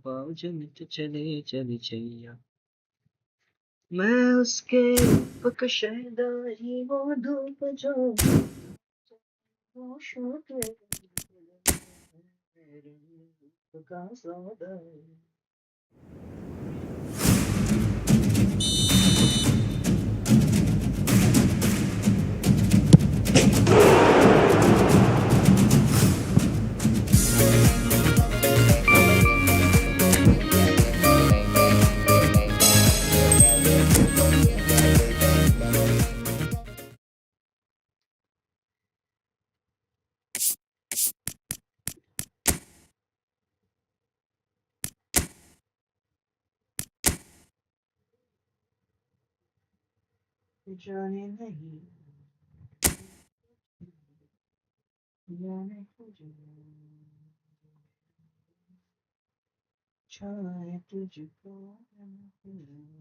पाँव जनित चले चली छैया मैं उसके रूप का शहदा ही वो धूप जो होशों के मेरे रूप का सौदा जाने नहीं जाने तुझे चाहे तुझको जाहिर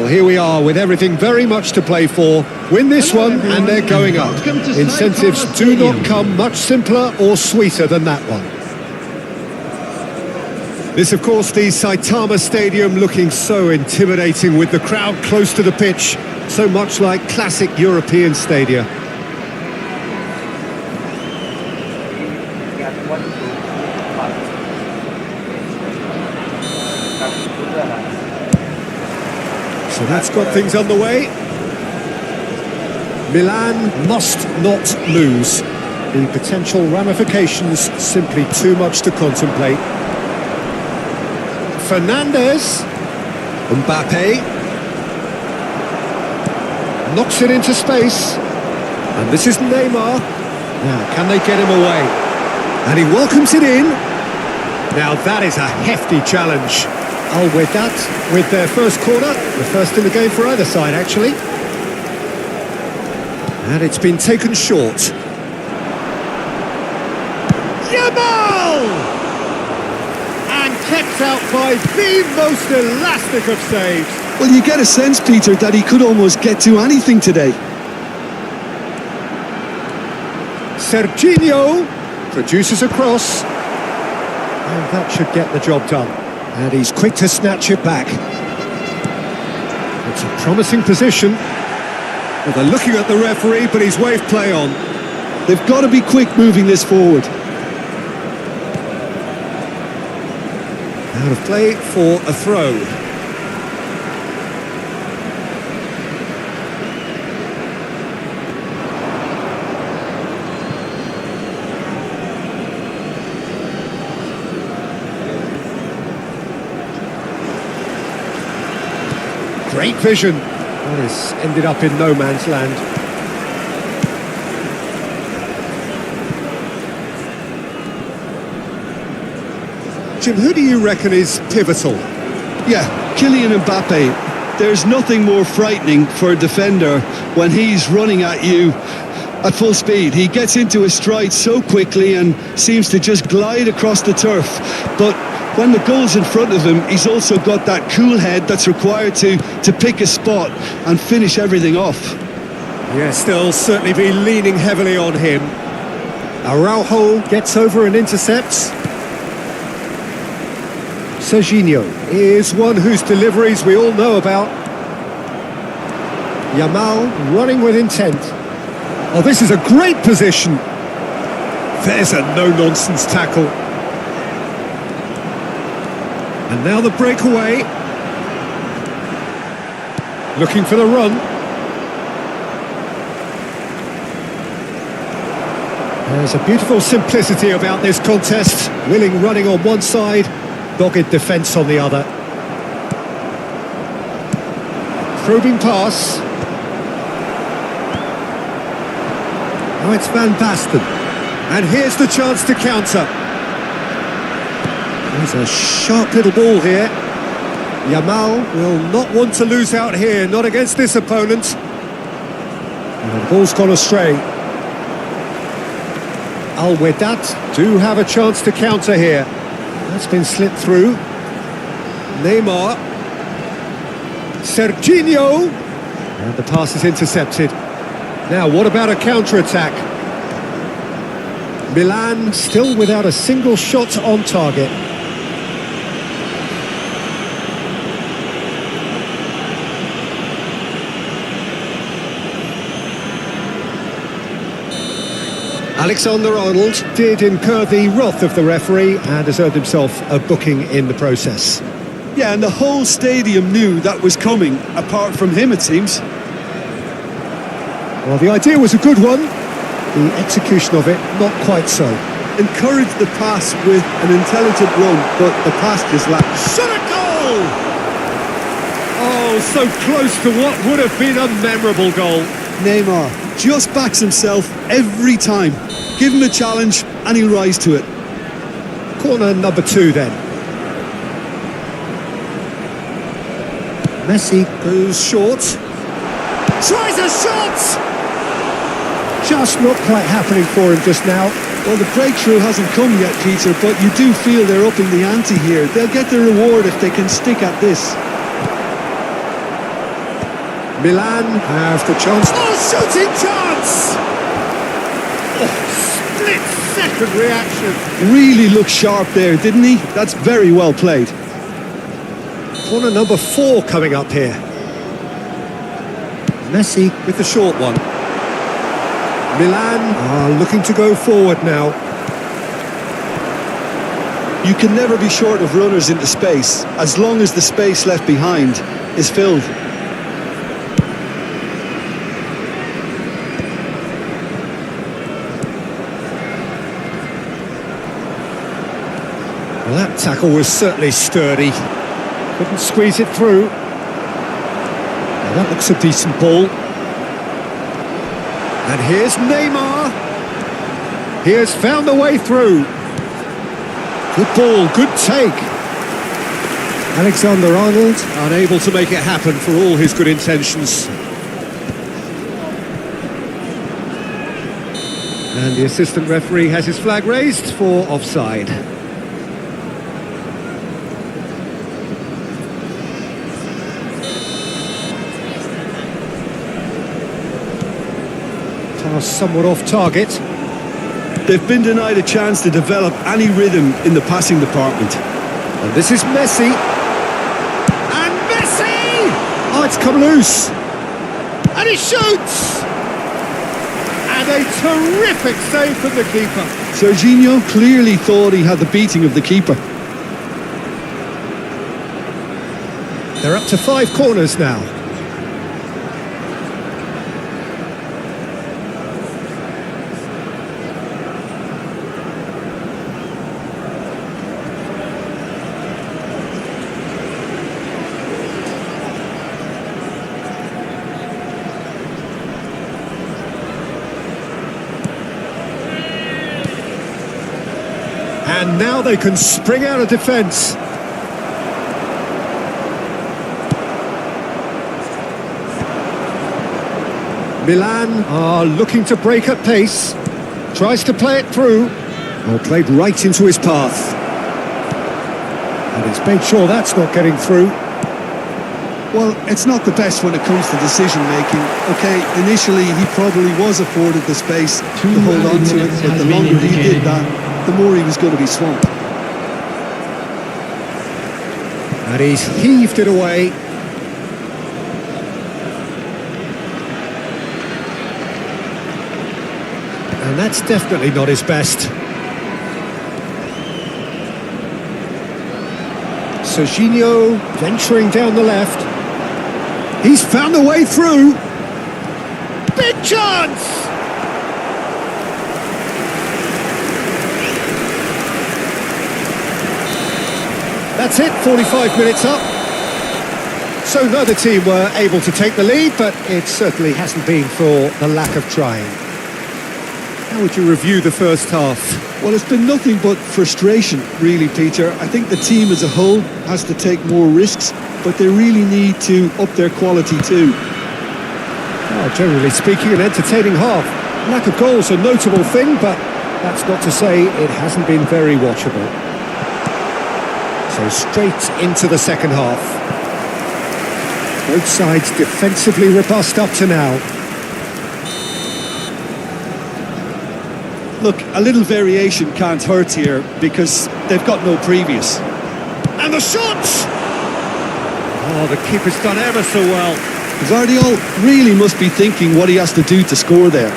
Well, here we are with everything very much to play for. Win this one and they're going up. Incentives do not come much simpler or sweeter than that one. This, of course, the Saitama Stadium looking so intimidating with the crowd close to the pitch, so much like classic European stadia. So that's got things underway. Milan must not lose. The potential ramifications simply too much to contemplate. Fernandez, Mbappe, knocks it into space, and this is Neymar. Now, can they get him away? And he welcomes it in. Now that is a hefty challenge. Al-Wedat with their first corner, the first in the game for either side actually. And it's been taken short. Yamal! And kept out by the most elastic of saves. Well, you get a sense, Peter, that he could almost get to anything today. Serginho produces a cross. And that should get the job done. And he's quick to snatch it back. It's a promising position. Well, they're looking at the referee, but he's waved play on. They've got to be quick moving this forward. Out of play for a throw. Great vision. That has ended up in no man's land. Jim, who do you reckon is pivotal? Yeah, Kylian Mbappe. There's nothing more frightening for a defender when he's running at you at full speed. He gets into his stride so quickly and seems to just glide across the turf. But when the goal's in front of him, he's also got that cool head that's required to pick a spot and finish everything off. Yes, they'll certainly be leaning heavily on him. Araujo gets over and intercepts. Serginho is one whose deliveries we all know about. Yamal running with intent. Oh, this is a great position. There's a no-nonsense tackle. And now the breakaway. Looking for the run. There's a beautiful simplicity about this contest. Willing running on one side, dogged defence on the other. Probing pass. Now it's Van Basten. And here's the chance to counter. There's a sharp little ball here. Yamal will not want to lose out here, not against this opponent. And the ball's gone astray. Al-Wedat do have a chance to counter here. That's been slipped through. Neymar. Serginho. And the pass is intercepted. Now, what about a counter-attack? Milan still without a single shot on target. Alexander-Arnold did incur the wrath of the referee and has earned himself a booking in the process. Yeah, and the whole stadium knew that was coming, apart from him, it seems. Well, the idea was a good one. The execution of it, not quite so. Encouraged the pass with an intelligent run, but the pass just lacked. Shot a goal! Oh, so close to what would have been a memorable goal. Neymar just backs himself every time. Give him a challenge and he'll rise to it. Corner number 2 then. Messi goes short. Tries a shot! Just not quite happening for him just now. Well, the breakthrough hasn't come yet, Peter, but you do feel they're upping the ante here. They'll get the reward if they can stick at this. Milan have the chance. Oh, shooting chance! Oh, split-second reaction. Really looked sharp there, didn't he? That's very well played. Corner number 4 coming up here. Messi with the short one. Milan are looking to go forward now. You can never be short of runners into space, as long as the space left behind is filled. Well, that tackle was certainly sturdy. Couldn't squeeze it through. Now that looks a decent ball. And here's Neymar. He has found a way through. Good ball, good take. Alexander-Arnold unable to make it happen for all his good intentions. And the assistant referee has his flag raised for offside. Pass somewhat off target. They've been denied a chance to develop any rhythm in the passing department. And this is Messi. And Messi! Oh, it's come loose. And he shoots! And a terrific save from the keeper. Serginho clearly thought he had the beating of the keeper. They're up to 5 corners now. And now they can spring out of defence. Milan are looking to break at pace. Tries to play it through. Oh, played right into his path. And he's made sure that's not getting through. Well, it's not the best when it comes to decision-making. OK, initially he probably was afforded the space to hold on to it, but the longer he did that, the more he was going to be swamped. And he's heaved it away. And that's definitely not his best. Serginho venturing down the left. He's found a way through. Big chance! That's it, 45 minutes up. So neither team were able to take the lead, but it certainly hasn't been for the lack of trying. How would you review the first half? Well, it's been nothing but frustration, really, Peter. I think the team as a whole has to take more risks, but they really need to up their quality too. Well, generally speaking, an entertaining half. Lack of goals a notable thing, but that's not to say it hasn't been very watchable. So straight into the second half. Both sides defensively robust up to now. Look, a little variation can't hurt here because they've got no previous. And the shot! Oh, the keeper's done ever so well. Guardiola really must be thinking what he has to do to score there.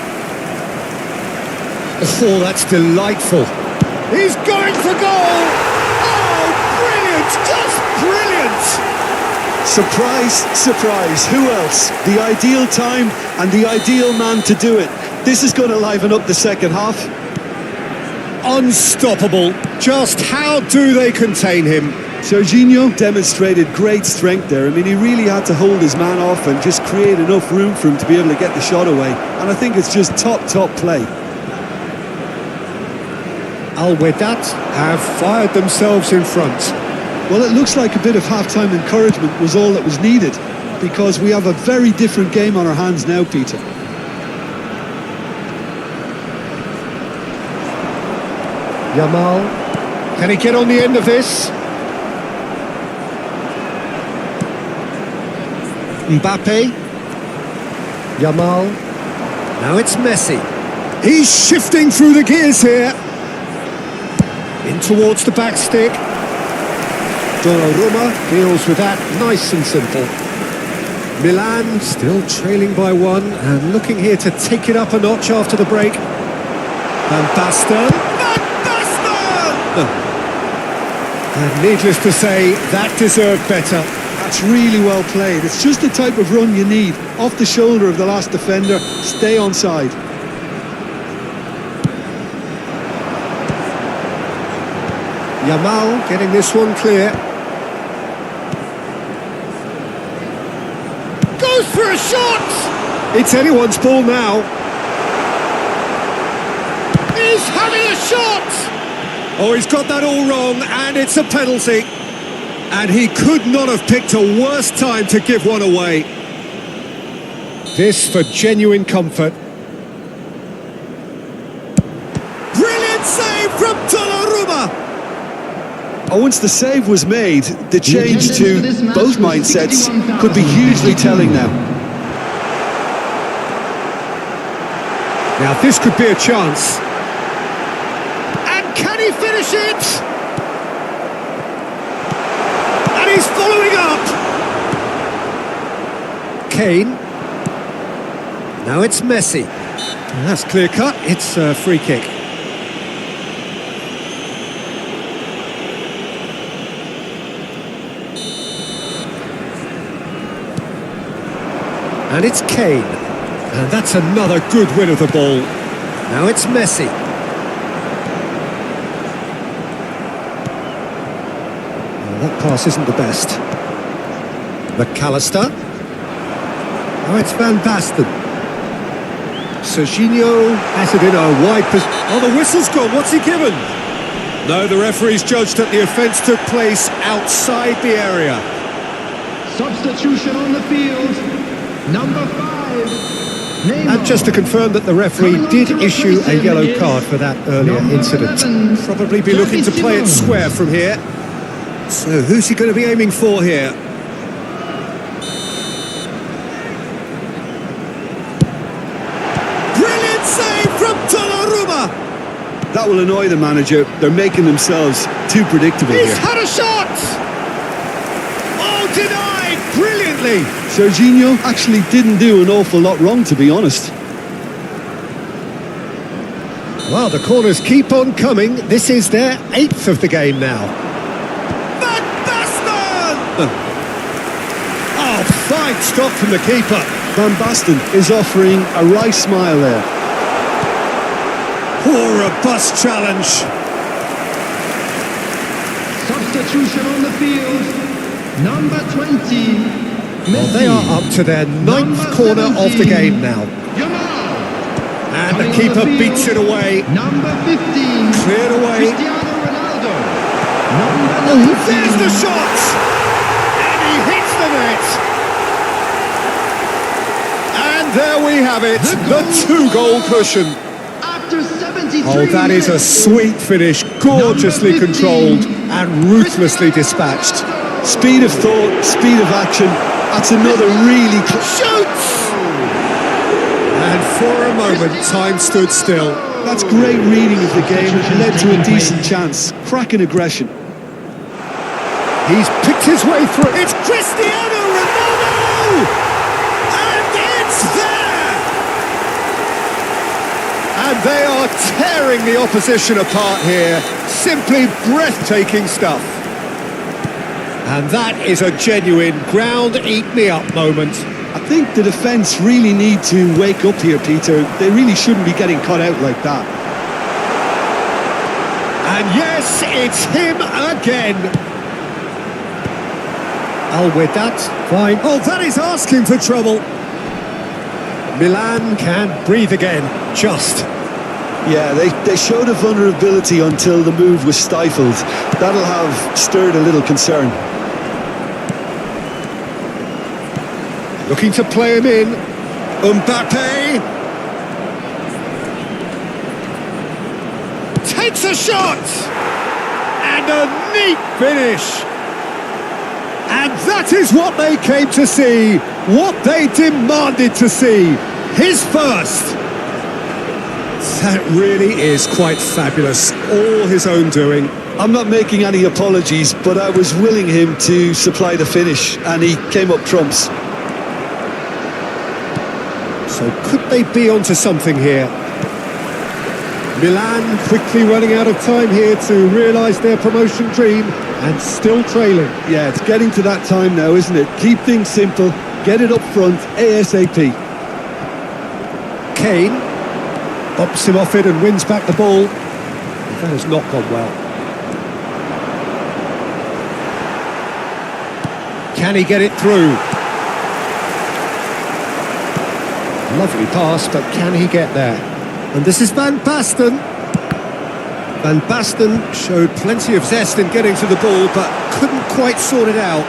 Oh, that's delightful. He's going for goal! Oh, brilliant! Just brilliant! Surprise, surprise. Who else? The ideal time and the ideal man to do it. This is going to liven up the second half. Unstoppable. Just how do they contain him? Serginho demonstrated great strength there. I mean, he really had to hold his man off and just create enough room for him to be able to get the shot away. And I think it's just top play. Al Wedat have fired themselves in front. Well, it looks like a bit of half-time encouragement was all that was needed, because we have a very different game on our hands now, Peter. Yamal, can he get on the end of this? Mbappe, Yamal, now it's Messi. He's shifting through the gears here. In towards the back stick. Donnarumma deals with that nice and simple. Milan still trailing by one and looking here to take it up a notch after the break. And Basten. And needless to say, that deserved better. That's really well played. It's just the type of run you need. Off the shoulder of the last defender, stay onside. Yamal getting this one clear. Goes for a shot! It's anyone's ball now. He's having a shot! Oh, he's got that all wrong, and it's a penalty. And he could not have picked a worse time to give one away. This for genuine comfort. Brilliant save from Donnarumma! Oh, once the save was made, the change to both mindsets could be hugely telling now. Now this could be a chance. Can he finish it? And he's following up. Kane. Now it's Messi. And that's clear cut. It's a free kick. And it's Kane. And that's another good win of the ball. Now it's Messi. That pass isn't the best. McAllister. Now it's Van Basten. Serginho has it in a wide position. Oh, the whistle's gone. What's he given? No, the referee's judged that the offence took place outside the area. Substitution on the field. Number 5. Neymar. And just to confirm that the referee did issue a yellow card for that earlier incident. 11, Probably be looking to play it square from here. So who's he going to be aiming for here? Brilliant save from Donnarumma! That will annoy the manager. They're making themselves too predictable He's here. had a shot! Oh, denied brilliantly! Serginho actually didn't do an awful lot wrong, to be honest. Well, the corners keep on coming. This is their 8th of the game now. Van Basten! Oh, fine stop from the keeper. Van Basten is offering a right smile there. Poor robust challenge. Substitution on the field. Number 20. Well, they are up to their 9th corner of the game now. And the keeper beats it away. Number 15. Cleared away. Cristiano Ronaldo. Oh, there's the shot! And he hits the net. And there we have it, the 2-goal cushion. After 73 Oh, that is a sweet finish, gorgeously controlled and ruthlessly dispatched. Speed of thought, speed of action. That's another really... Shoots! And for a moment, time stood still. That's great reading of the game. It led to a decent chance. Cracking aggression. He's picked his way through. It's Cristiano Ronaldo! And it's there! And they are tearing the opposition apart here. Simply breathtaking stuff. And that is a genuine ground-eat-me-up moment. I think the defence really need to wake up here, Peter. They really shouldn't be getting caught out like that. And yes, it's him again. Oh, with that, fine. Oh, that is asking for trouble. Milan can breathe again, just. Yeah, they showed a vulnerability until the move was stifled. That'll have stirred a little concern. Looking to play him in. Mbappe. Takes a shot! And a neat finish! And that is what they came to see, what they demanded to see. His first. That really is quite fabulous, all his own doing. I'm not making any apologies, but I was willing him to supply the finish, and he came up trumps. So could they be onto something here? Milan quickly running out of time here to realise their promotion dream and still trailing. Yeah, it's getting to that time now, isn't it? Keep things simple, get it up front, ASAP. Kane bops him off it and wins back the ball. That has not gone well. Can he get it through? Lovely pass, but can he get there? And this is Van Basten. Van Basten showed plenty of zest in getting to the ball, but couldn't quite sort it out.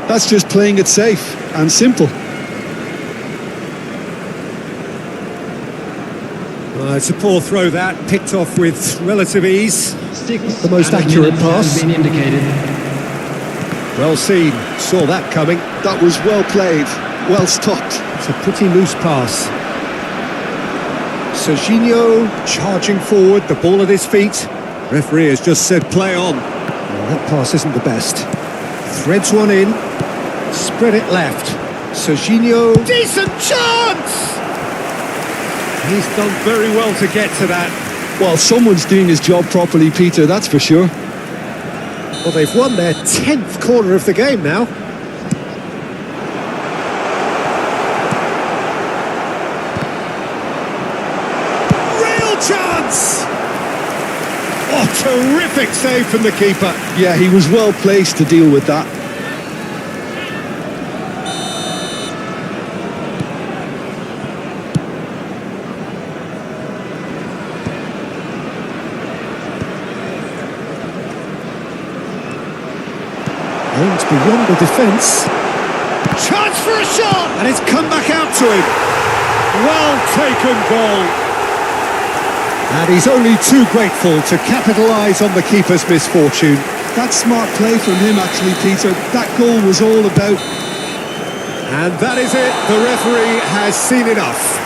That's just playing it safe and simple. It's a poor throw that, picked off with relative ease. 6 The most and a accurate minute pass. has been indicated. Well seen, saw that coming. That was well played, well stopped. It's a pretty loose pass. Serginho charging forward, the ball at his feet. Referee has just said play on. Well, that pass isn't the best. Threads one in, spread it left. Serginho, decent chance! He's done very well to get to that. Well, someone's doing his job properly, Peter, that's for sure. Well, they've won their 10th corner of the game now. Real chance! Oh, terrific save from the keeper. Yeah, he was well placed to deal with that. Aimed beyond the defence. Chance for a shot! And it's come back out to him. Well taken goal. And he's only too grateful to capitalise on the keeper's misfortune. That's smart play from him, actually, Peter. That goal was all about. And that is it. The referee has seen enough.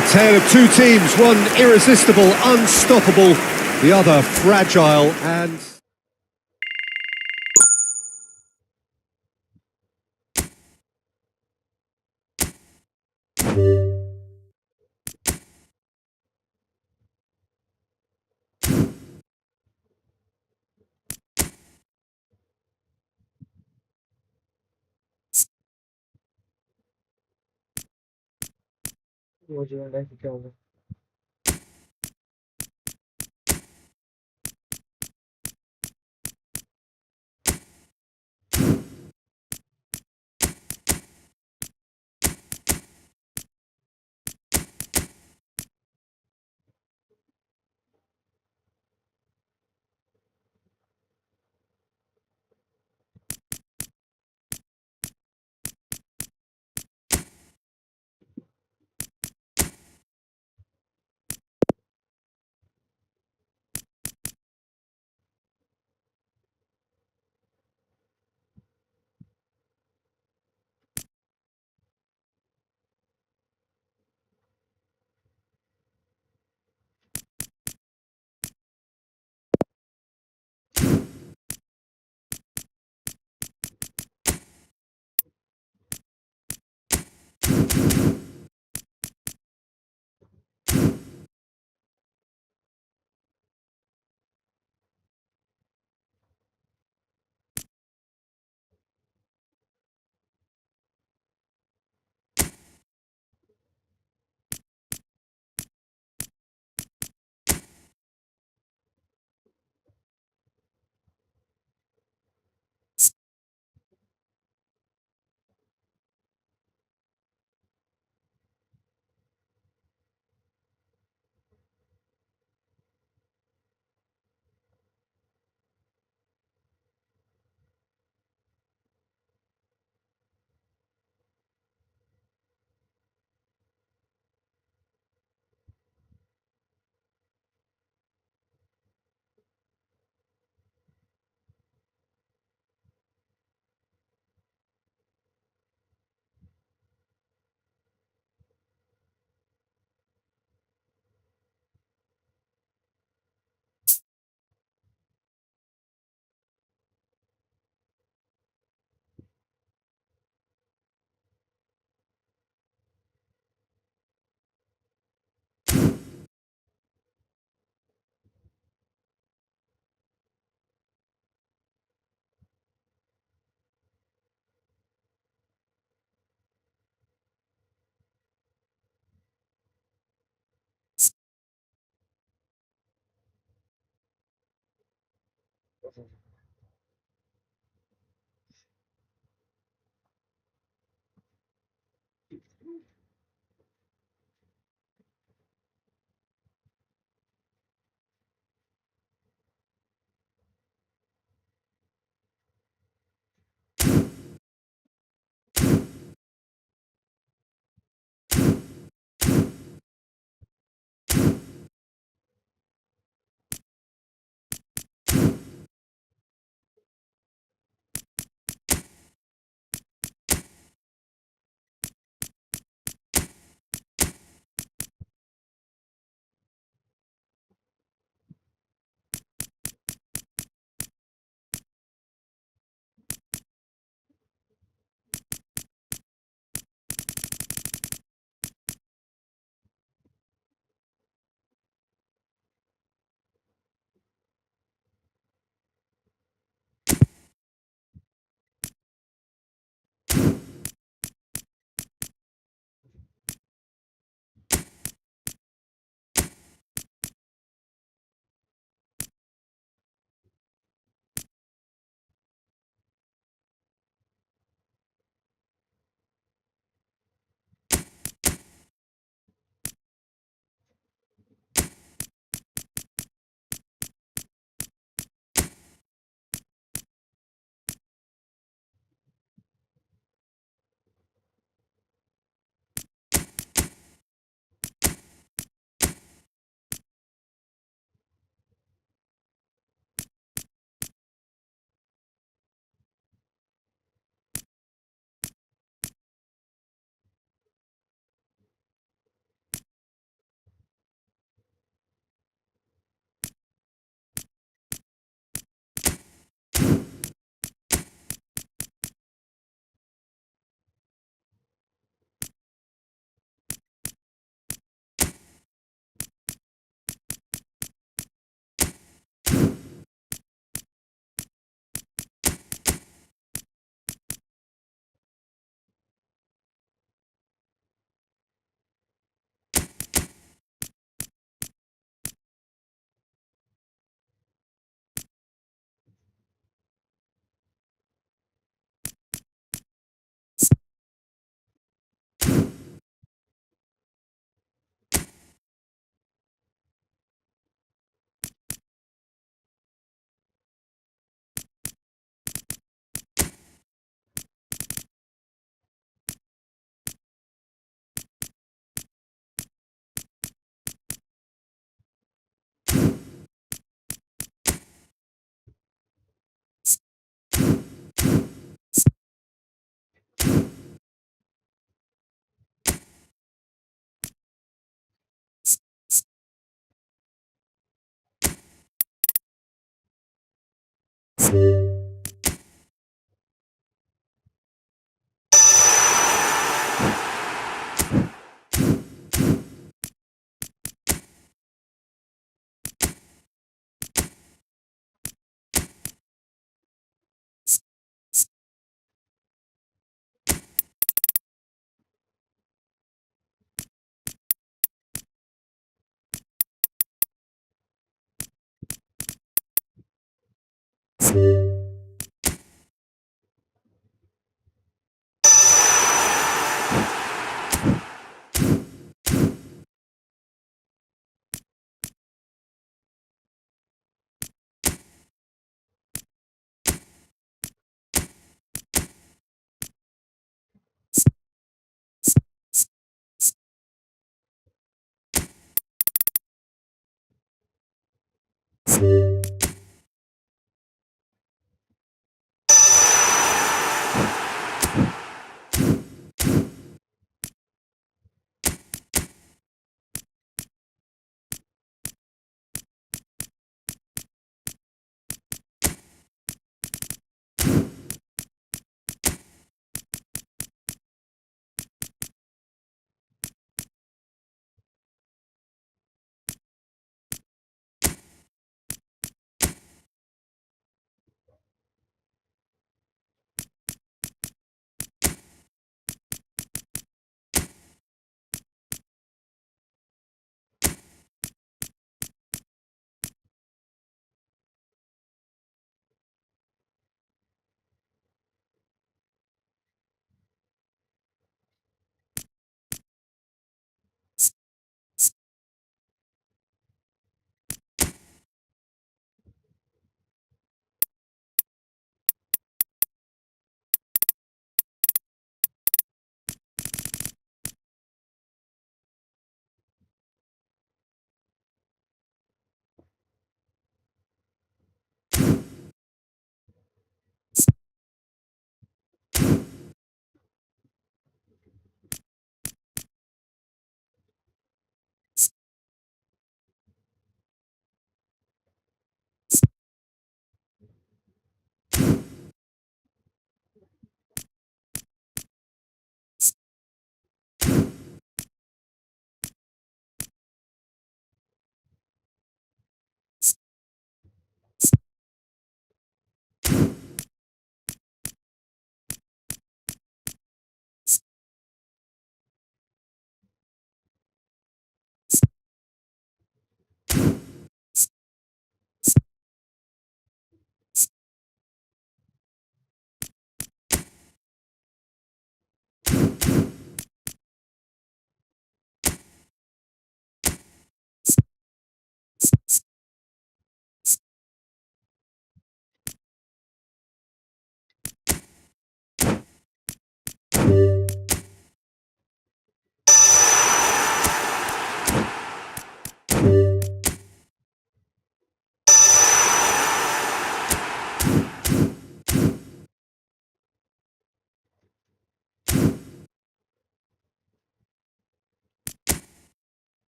A tale of two teams, one irresistible, unstoppable, the other fragile and... वो जो है क्या होगा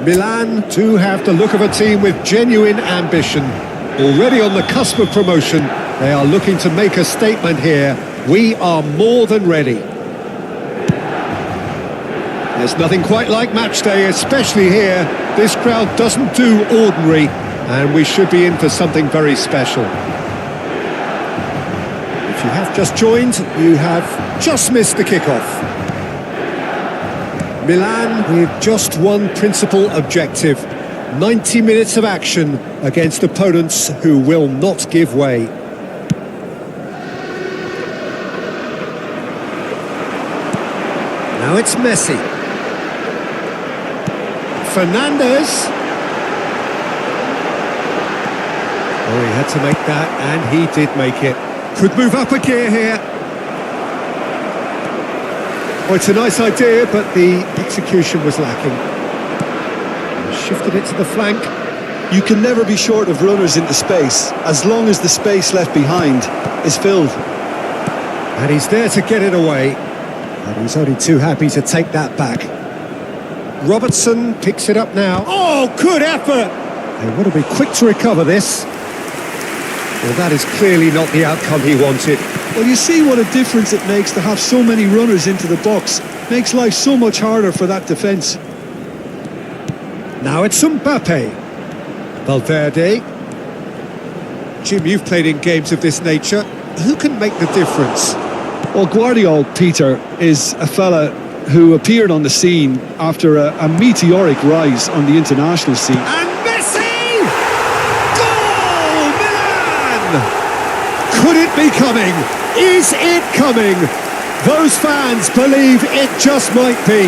Milan do have the look of a team with genuine ambition. Already on the cusp of promotion, they are looking to make a statement here. We are more than ready. There's nothing quite like match day, especially here. This crowd doesn't do ordinary, and we should be in for something very special. If you have just joined, you have just missed the kickoff. Milan with just one principal objective: 90 minutes of action against opponents who will not give way. Now it's Messi. Fernandes. Oh, he had to make that, and he did make it. Could move up a gear here. Oh, it's a nice idea, but the execution was lacking. Shifted it to the flank. You can never be short of runners into space, as long as the space left behind is filled. And he's there to get it away. And he's only too happy to take that back. Robertson picks it up now. Oh, good effort! They want to be quick to recover this. Well, that is clearly not the outcome he wanted. Well, you see what a difference it makes to have so many runners into the box. Makes life so much harder for that defence. Now it's Mbappe. Valverde. Jim, you've played in games of this nature. Who can make the difference? Well, Guardiola, Peter, is a fella who appeared on the scene after a meteoric rise on the international scene. And Messi! Goal! Milan! Could it be coming? Is it coming? Those fans believe it just might be.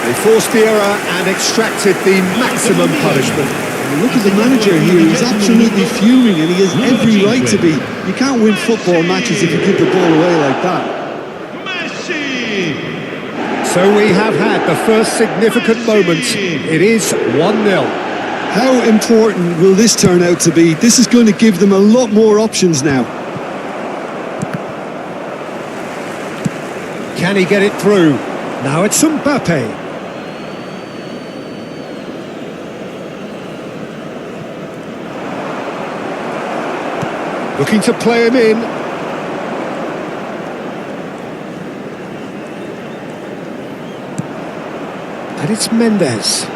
They forced the error and extracted the maximum punishment. Look at the manager here, he's absolutely fuming and he has every right to be. You can't win football matches if you give the ball away like that. So we have had the first significant moment. It is 1-0. How important will this turn out to be? This is going to give them a lot more options now. Can he get it through? Now it's Mbappe. Looking to play him in. And it's Mendes.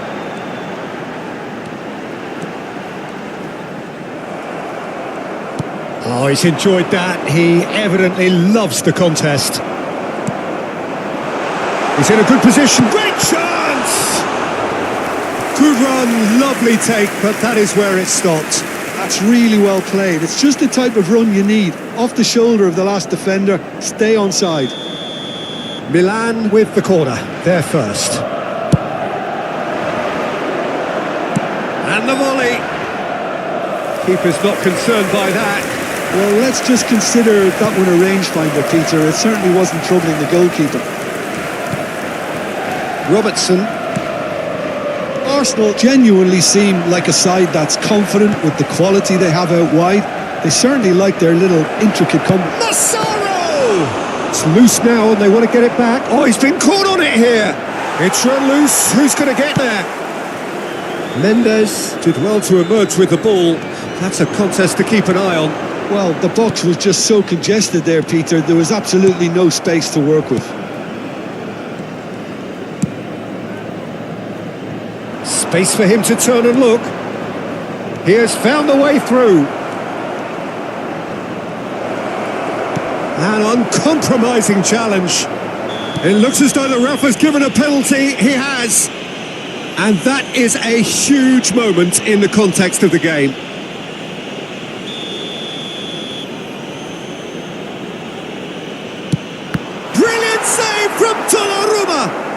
Oh, he's enjoyed that. He evidently loves the contest. He's in a good position. Great chance! Good run, lovely take, but that is where it stopped. That's really well played. It's just the type of run you need. Off the shoulder of the last defender, stay onside. Milan with the corner, they're first. And the volley. Keeper's not concerned by that. Well, let's just consider that one a rangefinder, Peter. It certainly wasn't troubling the goalkeeper. Robertson. Arsenal genuinely seem like a side that's confident with the quality they have out wide. They certainly like their little intricate combo. Massaro! It's loose now and they want to get it back. Oh, he's been caught on it here. It's run loose. Who's going to get there? Mendes did well to emerge with the ball. That's a contest to keep an eye on. Well, the box was just so congested there, Peter. There was absolutely no space to work with. Space for him to turn and look. He has found the way through. An uncompromising challenge. It looks as though the ref has given a penalty. He has. And that is a huge moment in the context of the game. Brilliant save from Donnarumma.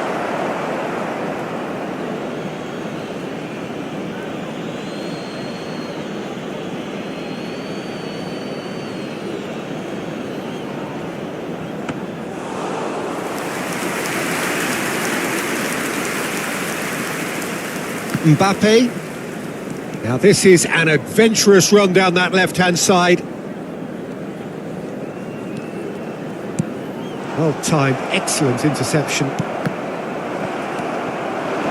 Mbappe. Now this is an adventurous run down that left-hand side. Well timed, excellent interception.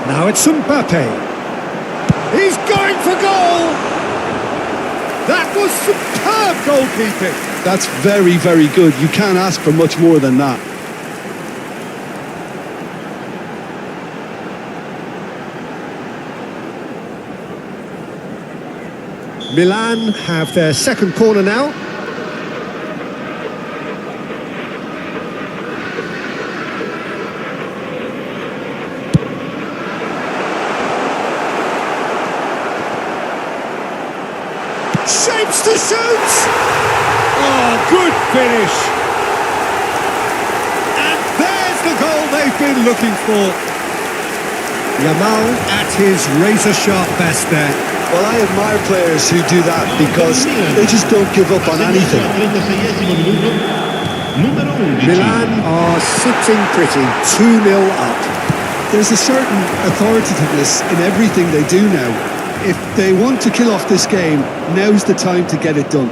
Now it's Mbappe. He's going for goal! That was superb goalkeeping. That's very, very good. You can't ask for much more than that. Milan have their second corner now. Shapes to shoot! Oh, good finish! And there's the goal they've been looking for. Yamal at his razor-sharp best there. Well, I admire players who do that because they just don't give up on anything. Milan are sitting pretty, 2-0 up. There's a certain authoritativeness in everything they do now. If they want to kill off this game, now's the time to get it done.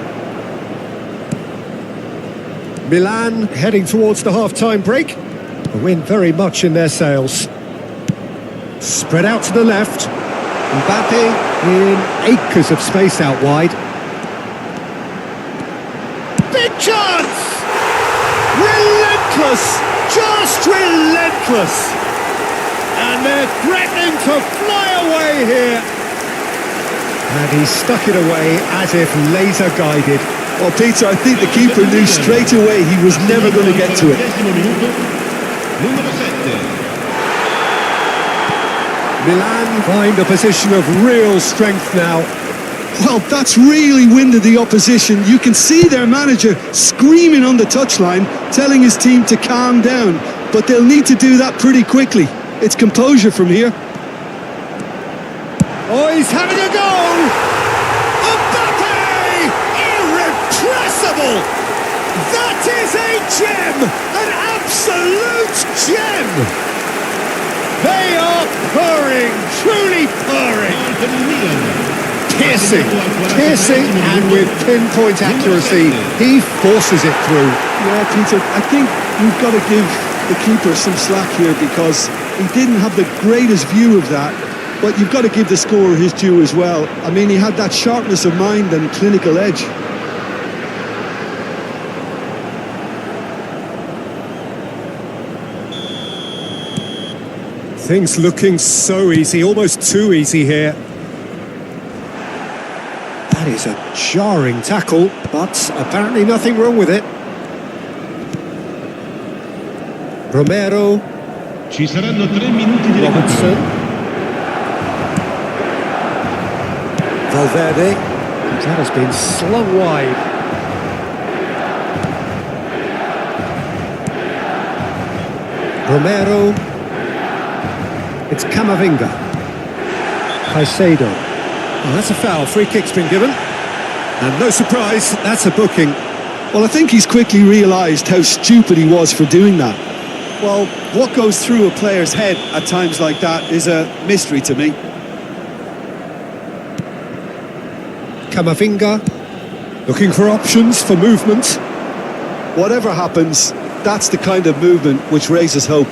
Milan heading towards the half-time break. The wind very much in their sails. Spread out to the left. Mbappe in acres of space out wide. Big chance! Relentless! Just relentless! And they're threatening to fly away here. And he stuck it away as if laser guided. Well, Peter, I think the keeper knew straight away he was never going to get to it. Milan find a position of real strength now. Well, that's really winded the opposition. You can see their manager screaming on the touchline, telling his team to calm down. But they'll need to do that pretty quickly. It's composure from here. Oh, he's having a go! Mbappe! Irrepressible! That is a gem! An absolute gem! They are purring, truly purring. Piercing, and with pinpoint accuracy, he forces it through. Yeah, Peter, I think we've got to give the keeper some slack here because he didn't have the greatest view of that. But you've got to give the scorer his due as well. I mean, he had that sharpness of mind and clinical edge. Things looking so easy, almost too easy here. That is a jarring tackle, but apparently nothing wrong with it. Romero. Ci saranno 3 minuti di Robertson. Valverde. That has been slung wide. Romero. It's Camavinga. Caicedo. Oh, that's a foul. Free kick's been given. And no surprise, that's a booking. Well, I think he's quickly realised how stupid he was for doing that. Well, what goes through a player's head at times like that is a mystery to me. Camavinga. Looking for options, for movement. Whatever happens, that's the kind of movement which raises hope.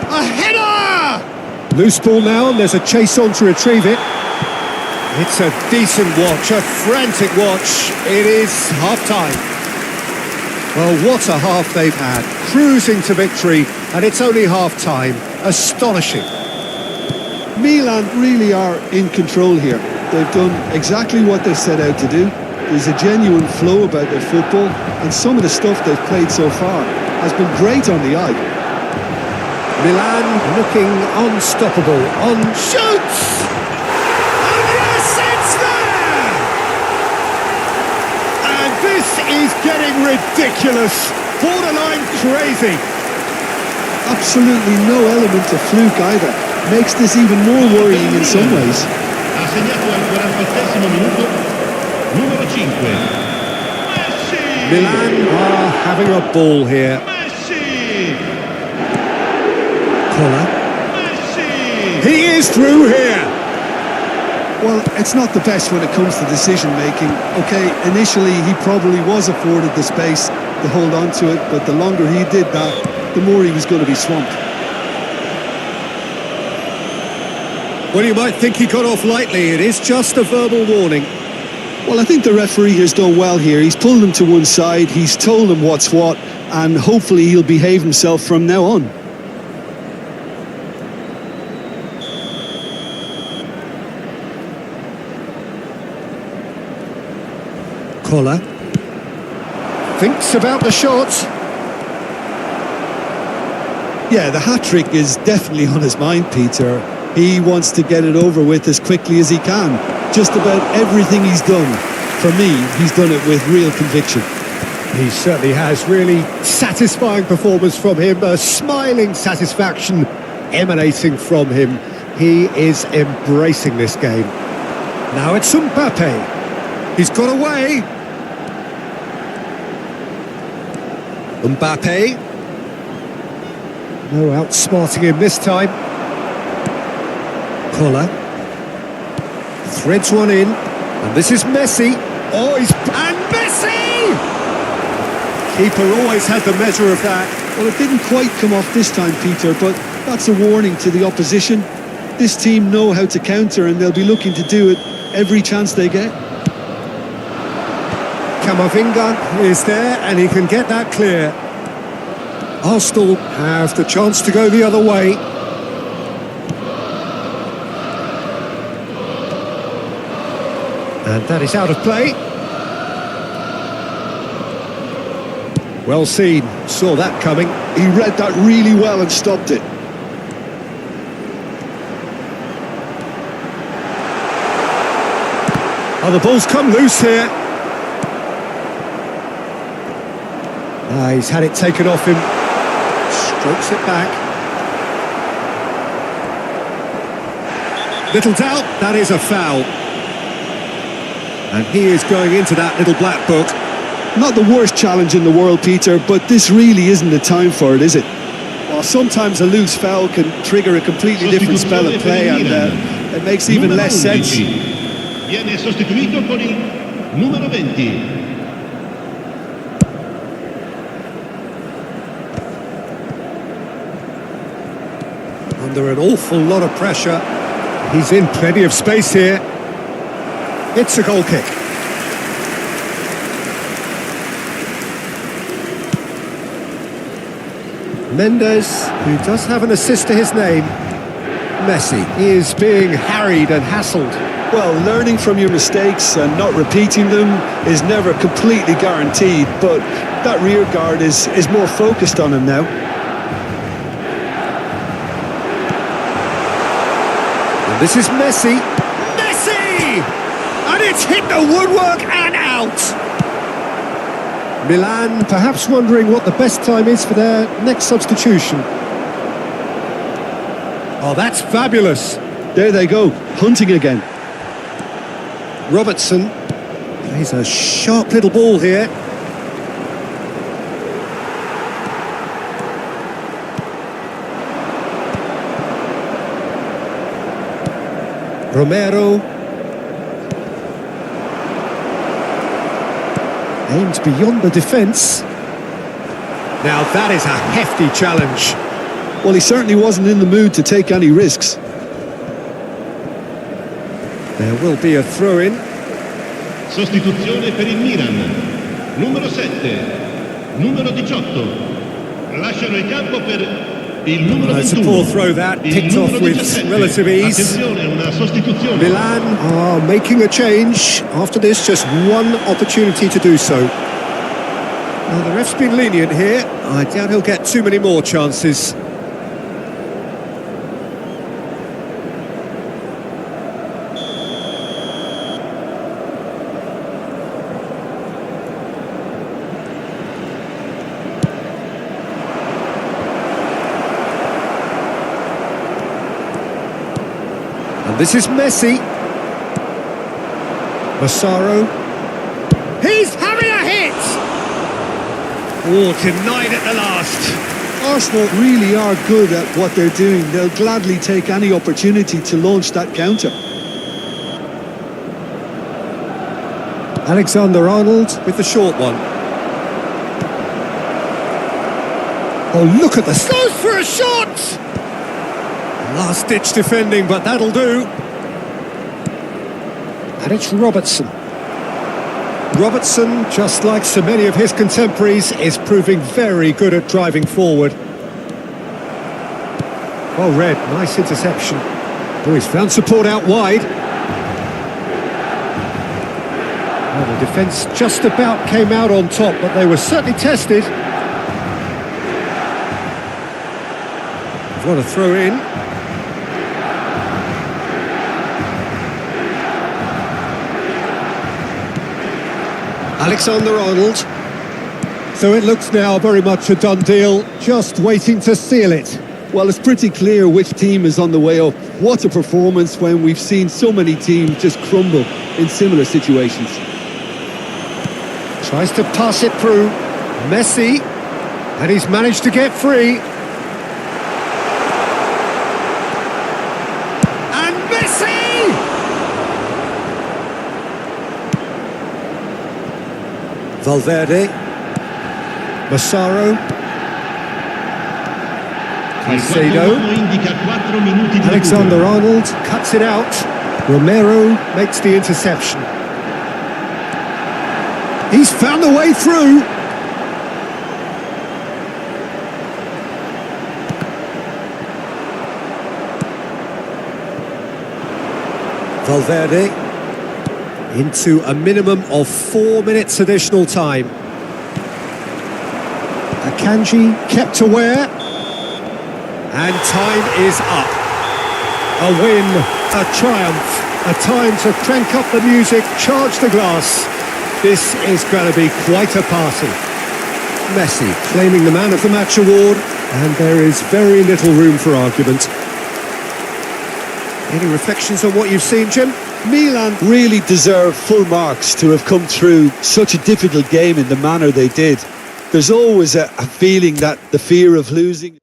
A header! Loose ball now, and there's a chase on to retrieve it. It's a decent watch, a frantic watch. It is half-time. Well, what a half they've had. Cruising to victory, and it's only half-time. Astonishing. Milan really are in control here. They've done exactly what they set out to do. There's a genuine flow about their football, and some of the stuff they've played so far has been great on the eye. Milan looking unstoppable. On shoots! And yes, it's there! And this is getting ridiculous. Borderline crazy. Absolutely no element of fluke either. Makes this even more worrying in some ways. Ha segnato al 48esimo minuto numero 5. Messi! Milan are having a ball here. Messi! Messi! He is through here. Well, it's not the best when it comes to decision making. Okay, initially he probably was afforded the space to hold on to it, but the longer he did that, the more he was going to be swamped. Well, you might think he got off lightly. It is just a verbal warning. Well, I think the referee has done well here. He's pulled him to one side, he's told him what's what, and hopefully he'll behave himself from now on. Koller thinks about the shot. Yeah, the hat-trick is definitely on his mind, Peter. He wants to get it over with as quickly as he can. Just about everything he's done, for me, he's done it with real conviction. He certainly has. Really satisfying performance from him. A smiling satisfaction emanating from him. He is embracing this game. Now it's Mbappe. He's got away. Mbappe. No outsmarting him this time. Koller. Threads one in. And this is Messi. Oh, and Messi! Keeper always had the measure of that. Well, it didn't quite come off this time, Peter, but that's a warning to the opposition. This team know how to counter and they'll be looking to do it every chance they get. Camavinga is there and he can get that clear. Arsenal have the chance to go the other way. And that is out of play. Well seen, saw that coming. He read that really well and stopped it. Oh, the ball's come loose here. He's had it taken off him. Strokes it back. Little doubt, that is a foul. And he is going into that little black book. Not the worst challenge in the world, Peter, but this really isn't the time for it, is it? Well, sometimes a loose foul can trigger a completely different spell of play and it makes even less sense. Viene sostituito con il numero 20. Under an awful lot of pressure. He's in plenty of space here. It's a goal kick. Mendes, who does have an assist to his name. Messi is being harried and hassled. Well, learning from your mistakes and not repeating them is never completely guaranteed, but that rear guard is more focused on him now. And this is Messi. Messi! And it's hit the woodwork and out! Milan perhaps wondering what the best time is for their next substitution. Oh, that's fabulous. There they go, hunting again. Robertson plays a sharp little ball here. Romero aims beyond the defence. Now that is a hefty challenge. Well, he certainly wasn't in the mood to take any risks. There will be a throw-in. Sostituzione per il Milan. Numero 7. Numero 18. Lasciano il campo per il numero 21. It's a poor throw that, picked off with 17. relative ease. Attenzione, una sostituzione. Milan are making a change. After this, just one opportunity to do so. Now, the ref's been lenient here. I doubt he'll get too many more chances. And this is Messi. Massaro. He's having a hit! Oh, denied at the last. Arsenal really are good at what they're doing. They'll gladly take any opportunity to launch that counter. Alexander-Arnold with the short one. Oh, look at this. Goes for a shot! Last-ditch defending, but that'll do. And it's Robertson. Robertson, just like so many of his contemporaries, is proving very good at driving forward. Well read, nice interception. Oh, he's found support out wide. Well, the defence just about came out on top, but they were certainly tested. What a throw in. Alexander-Arnold. So it looks now very much a done deal, just waiting to seal it. Well, it's pretty clear which team is on the way up. What a performance when we've seen so many teams just crumble in similar situations. Tries to pass it through. Messi. And he's managed to get free. And Messi! Valverde. Massaro. Caicedo. Alexander-Arnold cuts it out. Romero makes the interception. He's found a way through. Valverde into a minimum of 4 minutes additional time. Akanji kept aware. And time is up. A win, a triumph, a time to crank up the music, charge the glass. This is going to be quite a party. Messi claiming the Man of the Match award, and there is very little room for argument. Any reflections on what you've seen, Jim? Milan really deserve full marks to have come through such a difficult game in the manner they did. There's always a feeling that the fear of losing...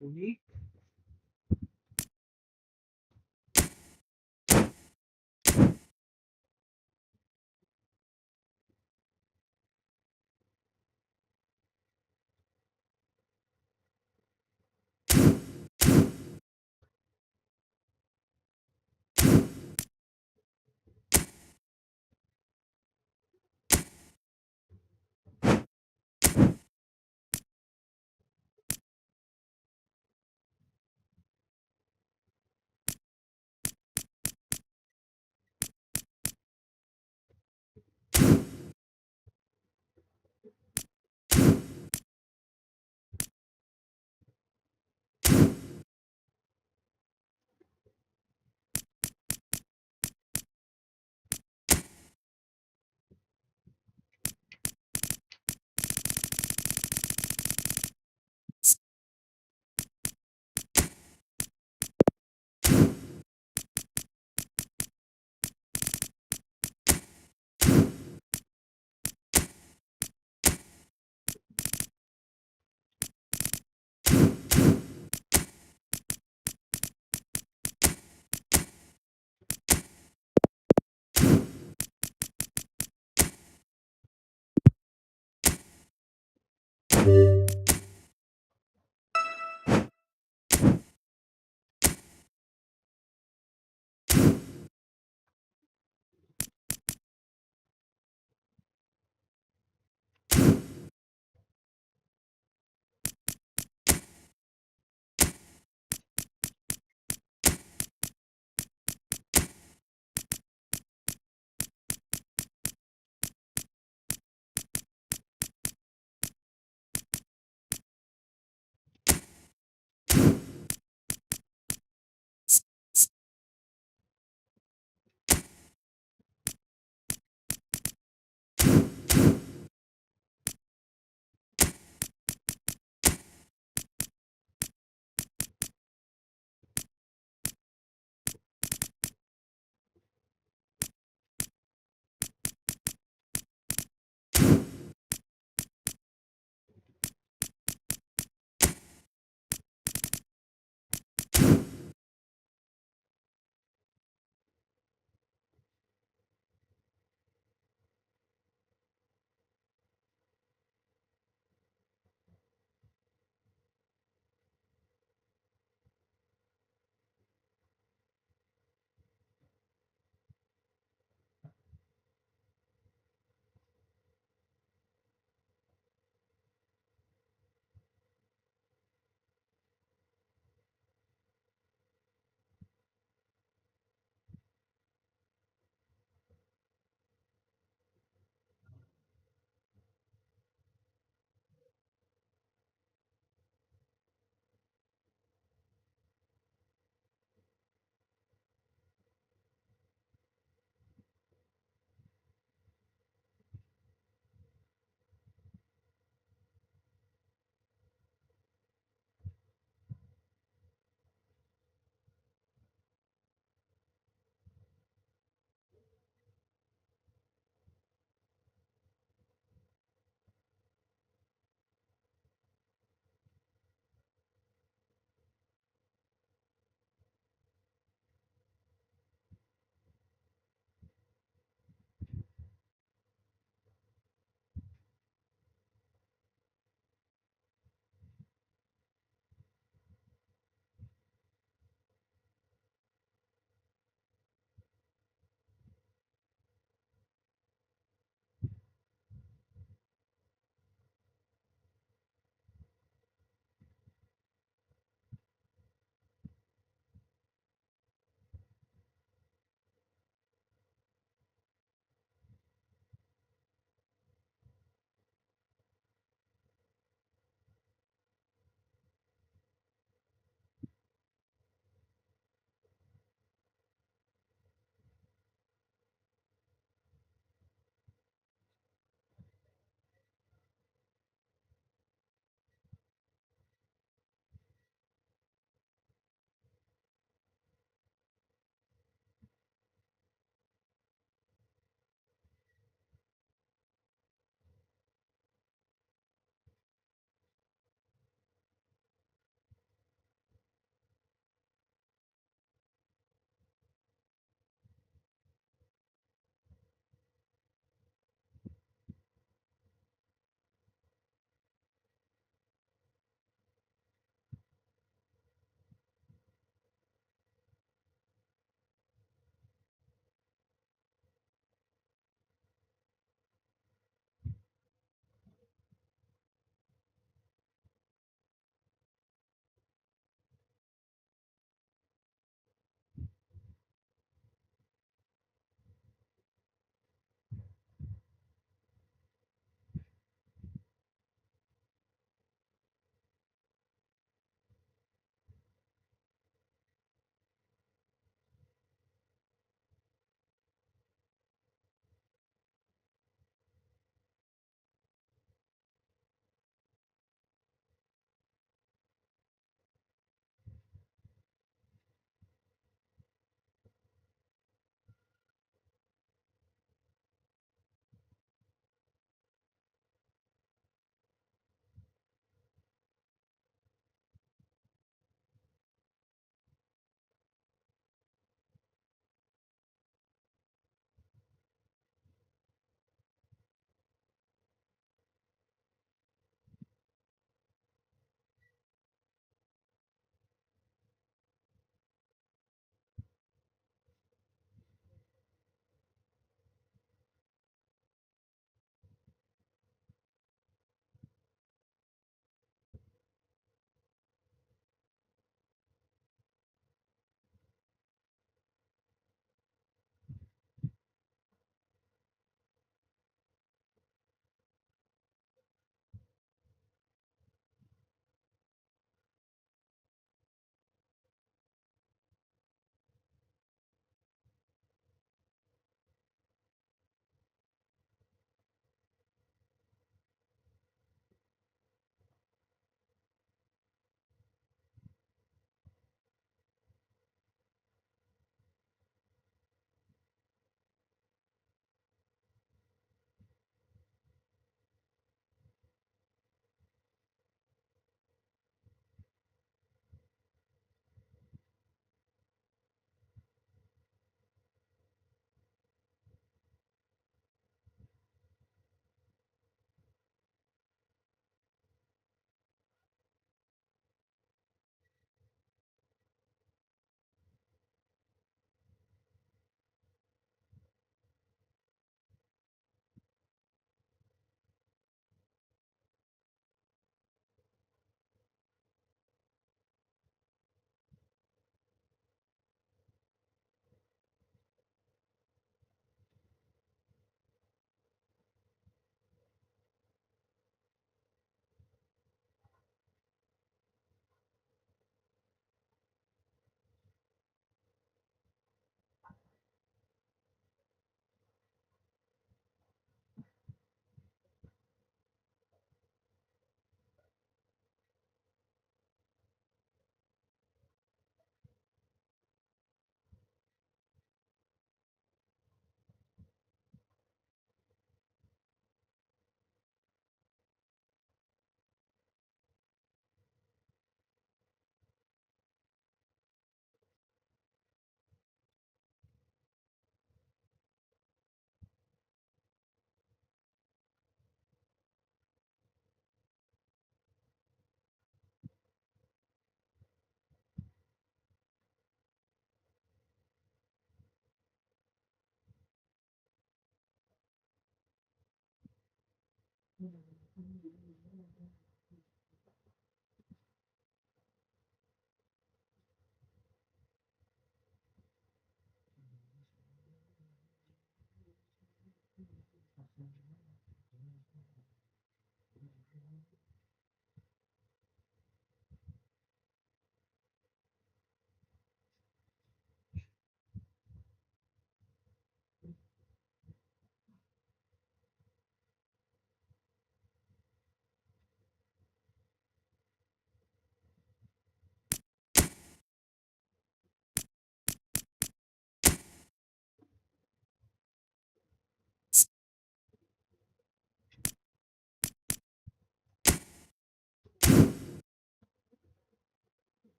Ui.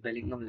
Balik lang.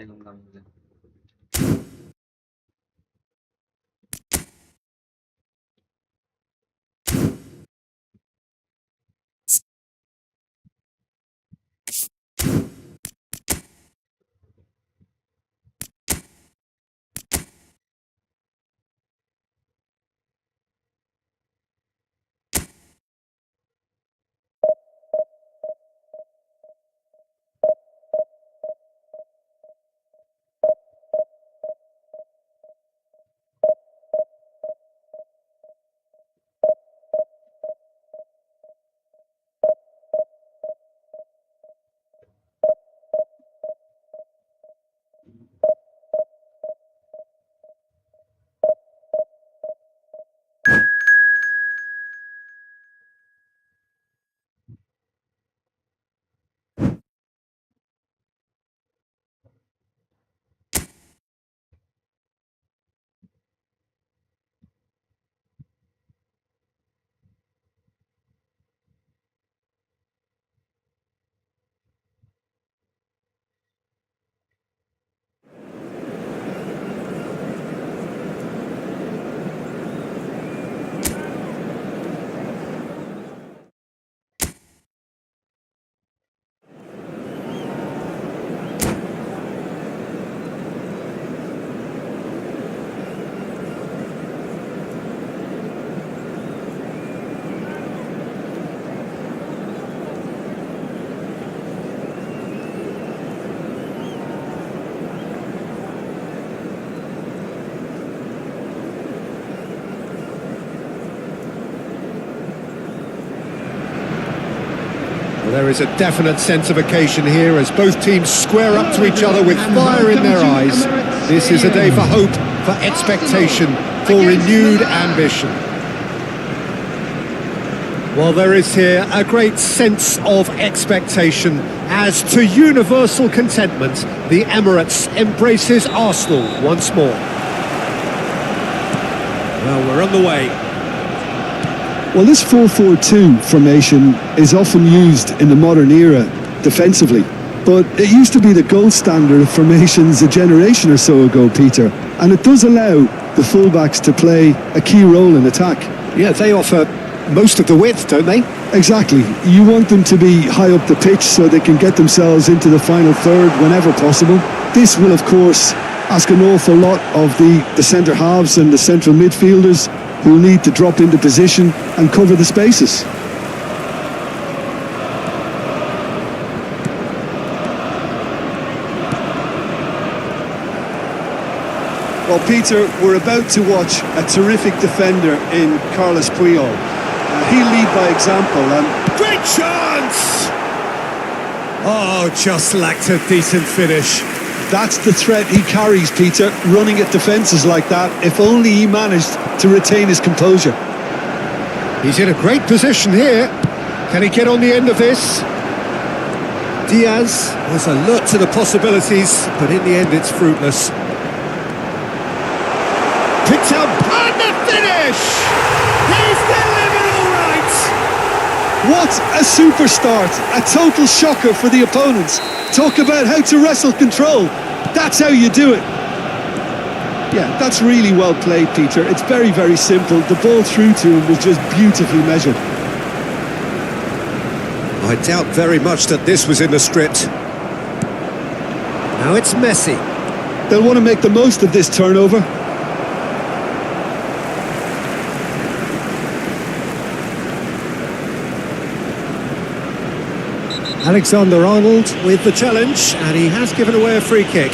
Well, there is a definite sense of occasion here as both teams square up to each other with fire in their eyes. This is a day for hope, for expectation, for renewed ambition. Well, there is here a great sense of expectation as, to universal contentment, the Emirates embraces Arsenal once more. Well, we're on the way. Well, this 4-4-2 formation is often used in the modern era defensively, but it used to be the gold standard of formations a generation or so ago, Peter, and it does allow the fullbacks to play a key role in attack. Yeah, they offer most of the width, don't they? Exactly. You want them to be high up the pitch so they can get themselves into the final third whenever possible. This will, of course, ask an awful lot of the centre halves and the central midfielders, who will need to drop into position and cover the spaces. Well, Peter, we're about to watch a terrific defender in Carlos Puyol. He'll lead by example, and Great chance! Oh, just lacked a decent finish. that's the threat he carries, Peter, running at defences like that. If only he managed to retain his composure. He's in a great position here. Can he get on the end of this? Diaz was alert to the possibilities, but in the end it's fruitless. Picked up and the finish! He's delivered all right! What a super start! A total shocker for the opponents. Talk about how to wrestle control. That's how you do it. Yeah, that's really well played, Peter. It's very, very simple. The ball through to him was just beautifully measured. I doubt very much that this was in the script. Now it's Messi. They'll want to make the most of this turnover. Alexander-Arnold with the challenge, and he has given away a free kick.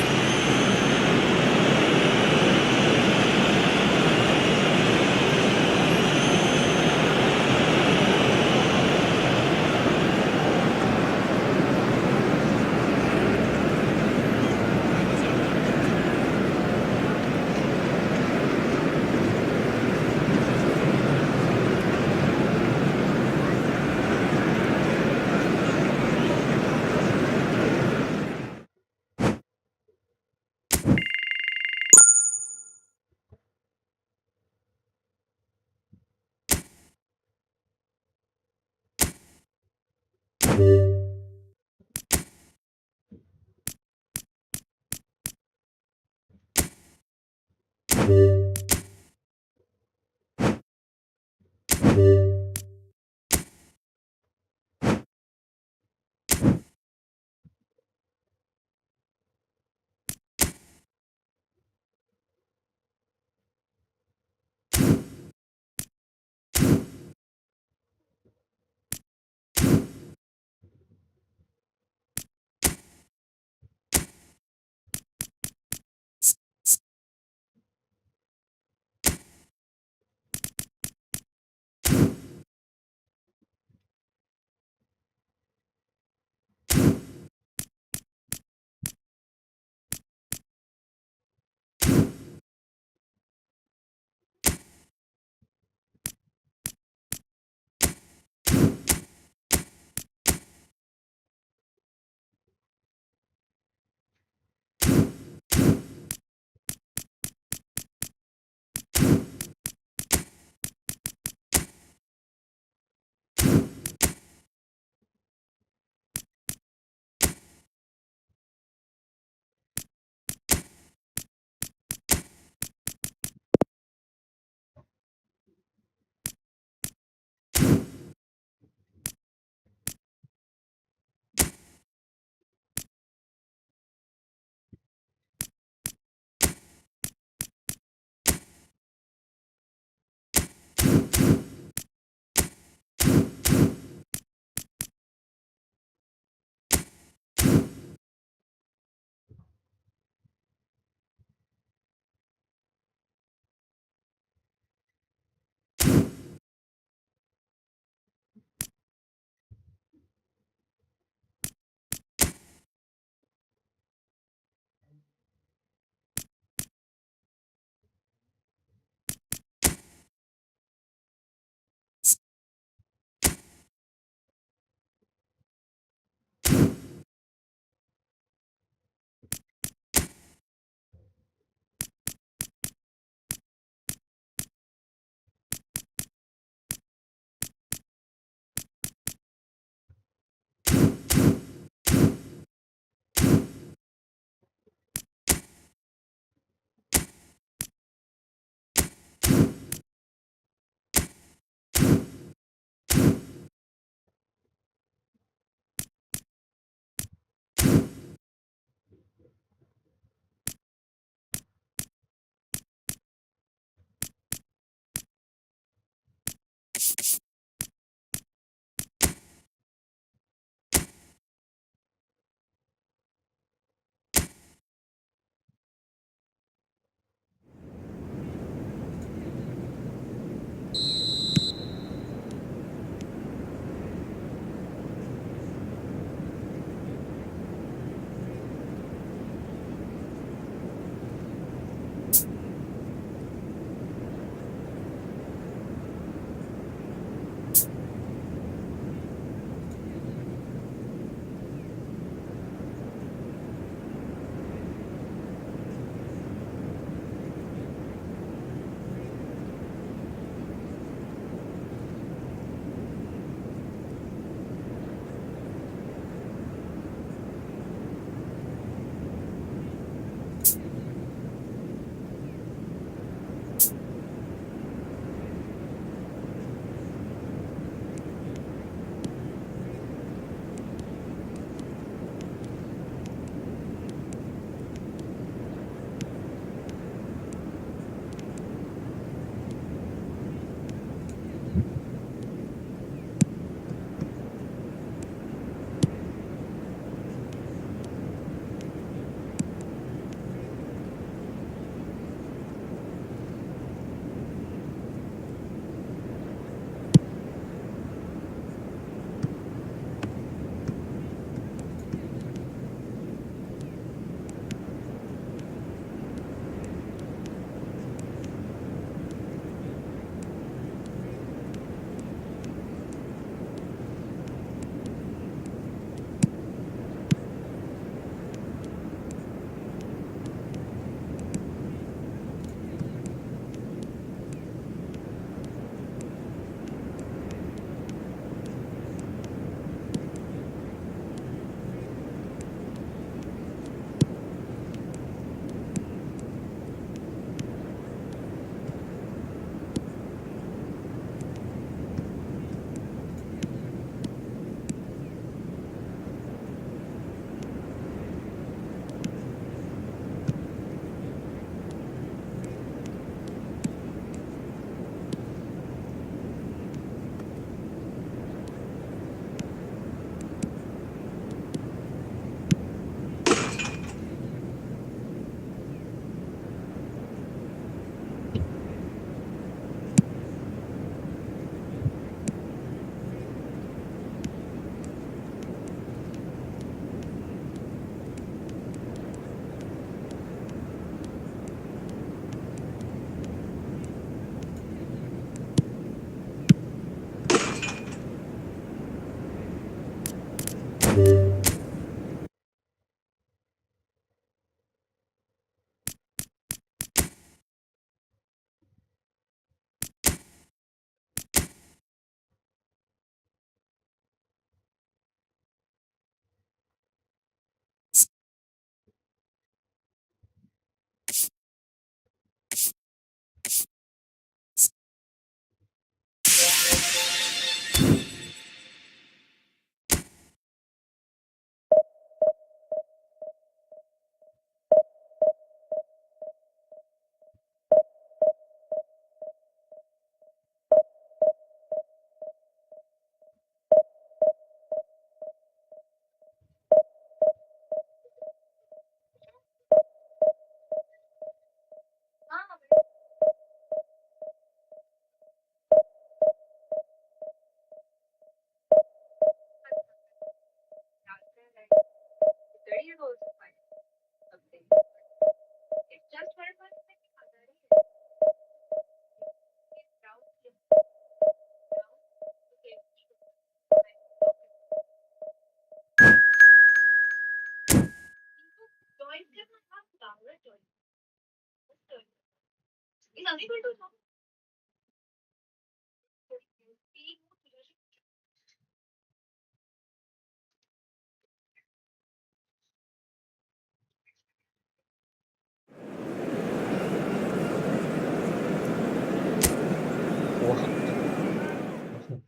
What?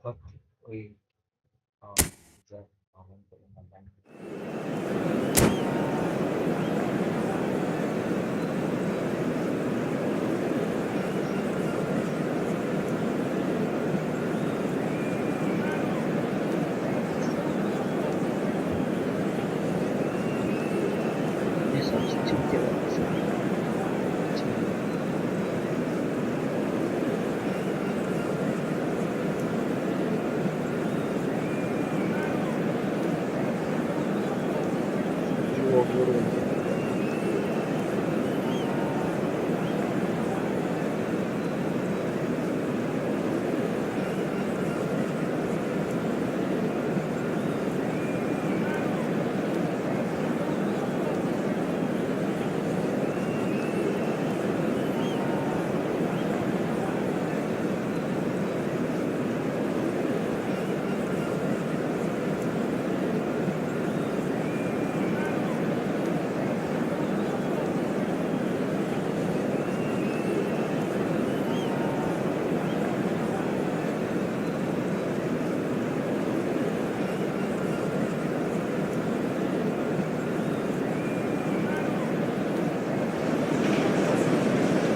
What? Wait. Is that ये substitute के वजह से वो बोल रहे थे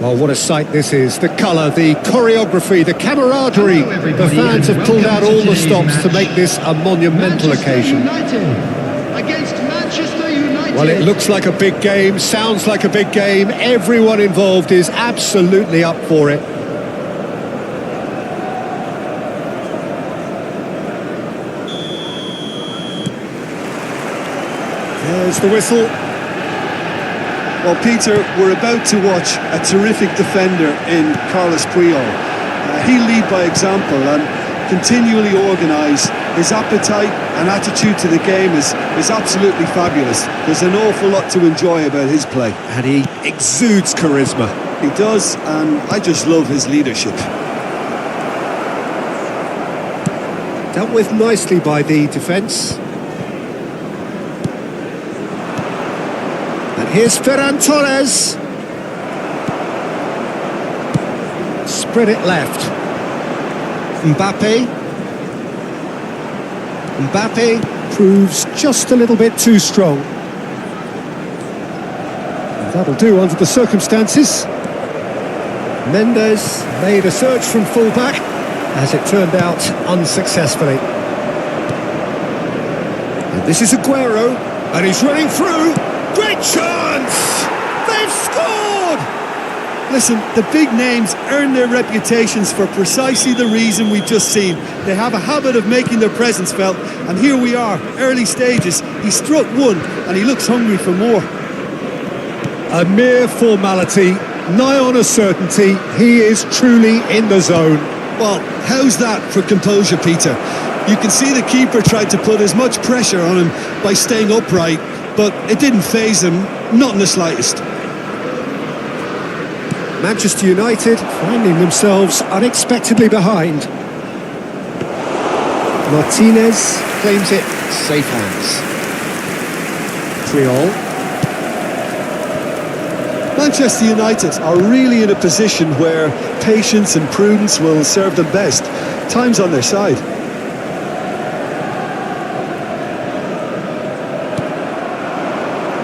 Well, what a sight this is. The colour, the choreography, the camaraderie. The fans have pulled out all the stops to make this a monumental occasion. Against Manchester United. Well, it looks like a big game, sounds like a big game. Everyone involved is absolutely up for it. There's the whistle. Well, Peter, we're about to watch a terrific defender in Carlos Puyol. He'll lead by example and continually organise. His appetite and attitude to the game is absolutely fabulous. There's an awful lot to enjoy about his play. And he exudes charisma. He does, and I just love his leadership. Dealt with nicely by the defence. And here's Ferran Torres. Spread it left. Mbappe. Mbappe proves just a little bit too strong. And that'll do under the circumstances. Mendes made a search from fullback, as it turned out unsuccessfully. And this is Aguero, and he's running through. Great chance! They've scored! Listen, the big names earn their reputations for precisely the reason we've just seen. They have a habit of making their presence felt, and here we are, early stages. He struck one, and he looks hungry for more. A mere formality, nigh on a certainty. He is truly in the zone. Well, how's that for composure, Peter? You can see the keeper tried to put as much pressure on him by staying upright, but it didn't faze him, not in the slightest. Manchester United finding themselves unexpectedly behind. Martinez claims it, safe hands. Puyol. Manchester United are really in a position where patience and prudence will serve them best. Time's on their side.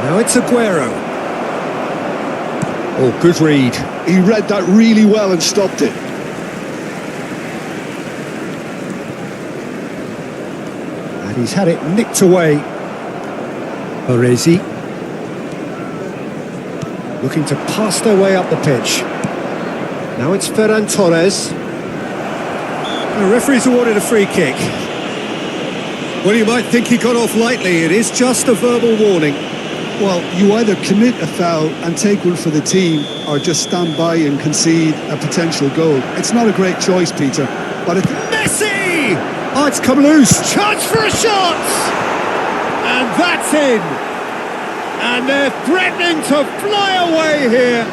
Now it's Aguero. Oh, good read. He read that really well and stopped it. And he's had it nicked away. Baresi. Looking to pass their way up the pitch. Now it's Ferran Torres. The referee's awarded a free kick. Well, you might think he got off lightly. It is just a verbal warning. Well, you either commit a foul and take one for the team, or just stand by and concede a potential goal. It's not a great choice, Peter, but it's... Messi! Oh, it's come loose. Chance for a shot! And that's in. And they're threatening to fly away here.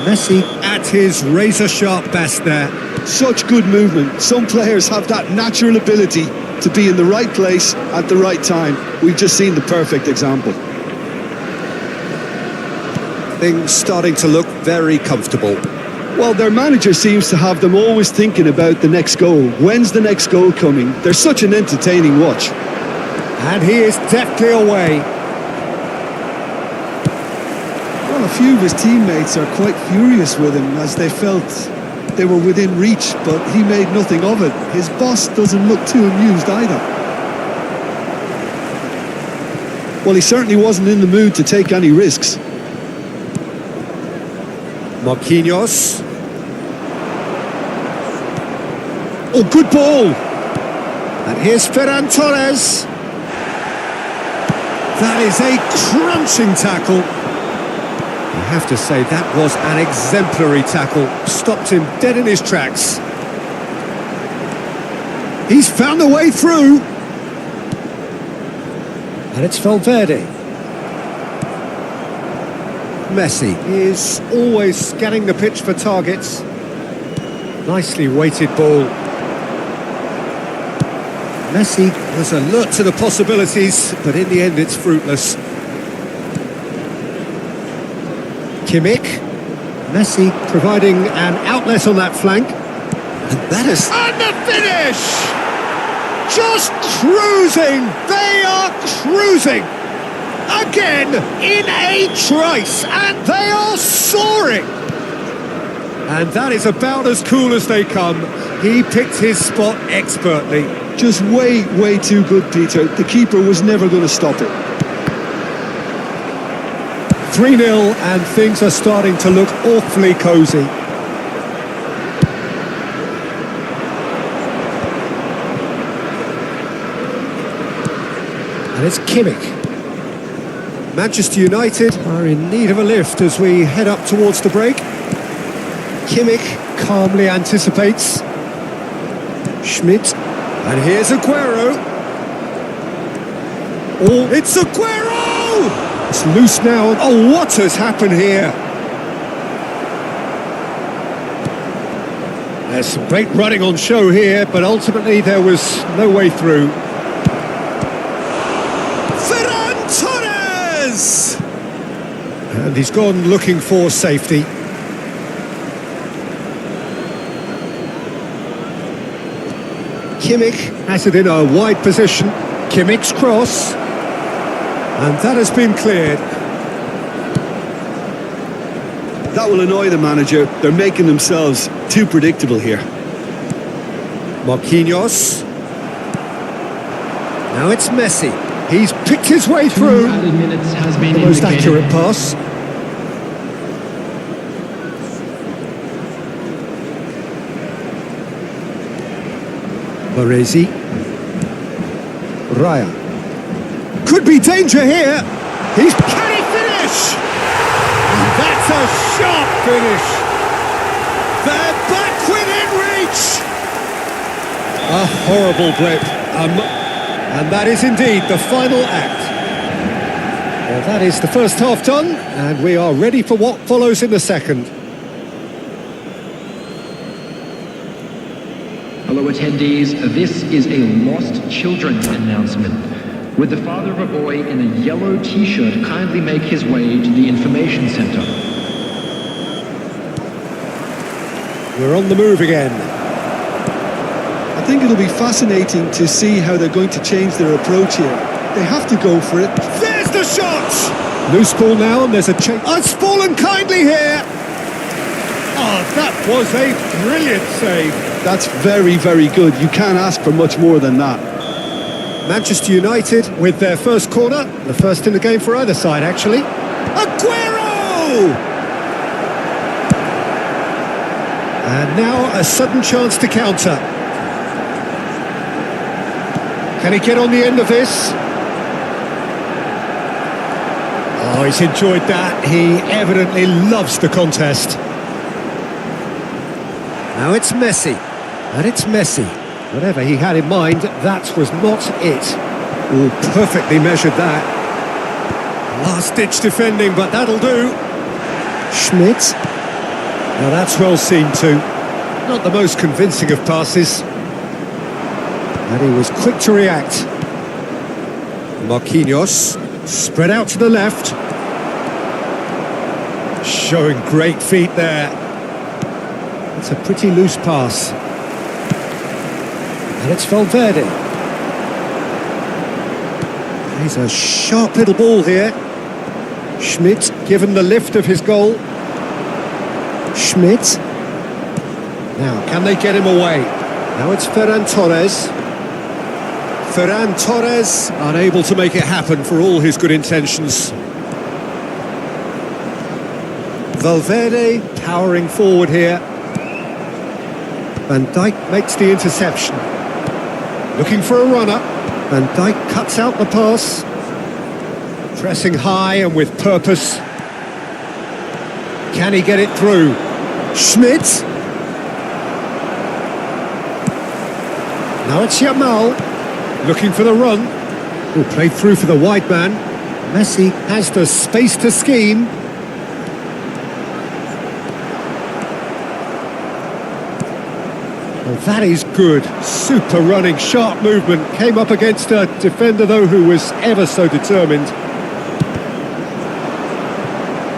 Messi at his razor-sharp best there. Such good movement. Some players have that natural ability to be in the right place at the right time. We've just seen the perfect example. Things starting to look very comfortable. Well, their manager seems to have them always thinking about the next goal. When's the next goal coming? They're such an entertaining watch. And he is deftly away. Well, a few of his teammates are quite furious with him as they felt they were within reach, but he made nothing of it. His boss doesn't look too amused either. Well, he certainly wasn't in the mood to take any risks. Marquinhos. Oh, good ball. And here's Ferran Torres. That is a crunching tackle. I have to say, that was an exemplary tackle. Stopped him dead in his tracks. He's found a way through. And it's Valverde. Messi is always scanning the pitch for targets. Nicely weighted ball. Messi was alert to the possibilities, but in the end it's fruitless. Kimmich. Messi providing an outlet on that flank. And that is... And the finish! Just cruising! They are cruising! Again, in a trice, and they are soaring! And that is about as cool as they come. He picked his spot expertly. Just way, way too good, Peter. The keeper was never going to stop it. 3-0, and things are starting to look awfully cosy. And it's Kimmich. Manchester United are in need of a lift as we head up towards the break. Kimmich calmly anticipates. Schmidt. And here's Aguero. Oh, it's Aguero! It's loose now. Oh, what has happened here? There's some great running on show here, but ultimately there was no way through. And he's gone looking for safety. Kimmich has it in a wide position. Kimmich's cross. And that has been cleared. That will annoy the manager. They're making themselves too predictable here. Marquinhos. Now it's Messi. He's picked his way through. The most accurate pass. Baresi. Raya. Could be danger here. Can he finish? That's a sharp finish. They're back within reach. A horrible blip. And that is indeed the final act. Well, that is the first half done, and we are ready for what follows in the second. Hello attendees, this is a lost children announcement. Would the father of a boy in a yellow t-shirt kindly make his way to the information center? We're on the move again. I think it'll be fascinating to see how they're going to change their approach here. They have to go for it. There's the shot! Loose ball now, and there's a change. Oh, it's fallen kindly here! Oh, that was a brilliant save. That's very, very good. You can't ask for much more than that. Manchester United with their first corner. The first in the game for either side, actually. Aguero! And now a sudden chance to counter. Can he get on the end of this? Oh, he's enjoyed that. He evidently loves the contest. Now it's Messi. And it's Messi. Whatever he had in mind, that was not it. Oh, perfectly measured that. Last-ditch defending, but that'll do. Schmidt. Now that's well seen too. Not the most convincing of passes. And he was quick to react. Marquinhos, spread out to the left. Showing great feet there. It's a pretty loose pass. And it's Valverde. He's a sharp little ball here. Schmidt given the lift of his goal. Schmidt. Now, can they get him away? Now it's Ferran Torres. Ferran Torres unable to make it happen for all his good intentions. Valverde powering forward here. Van Dijk makes the interception. Looking for a runner. Van Dijk cuts out the pass. Pressing high and with purpose. Can he get it through? Schmidt. Now it's Yamal. Looking for the run. Who played through for the wide man. Messi has the space to scheme. Well, that is good. Super running, sharp movement. Came up against a defender, though, who was ever so determined.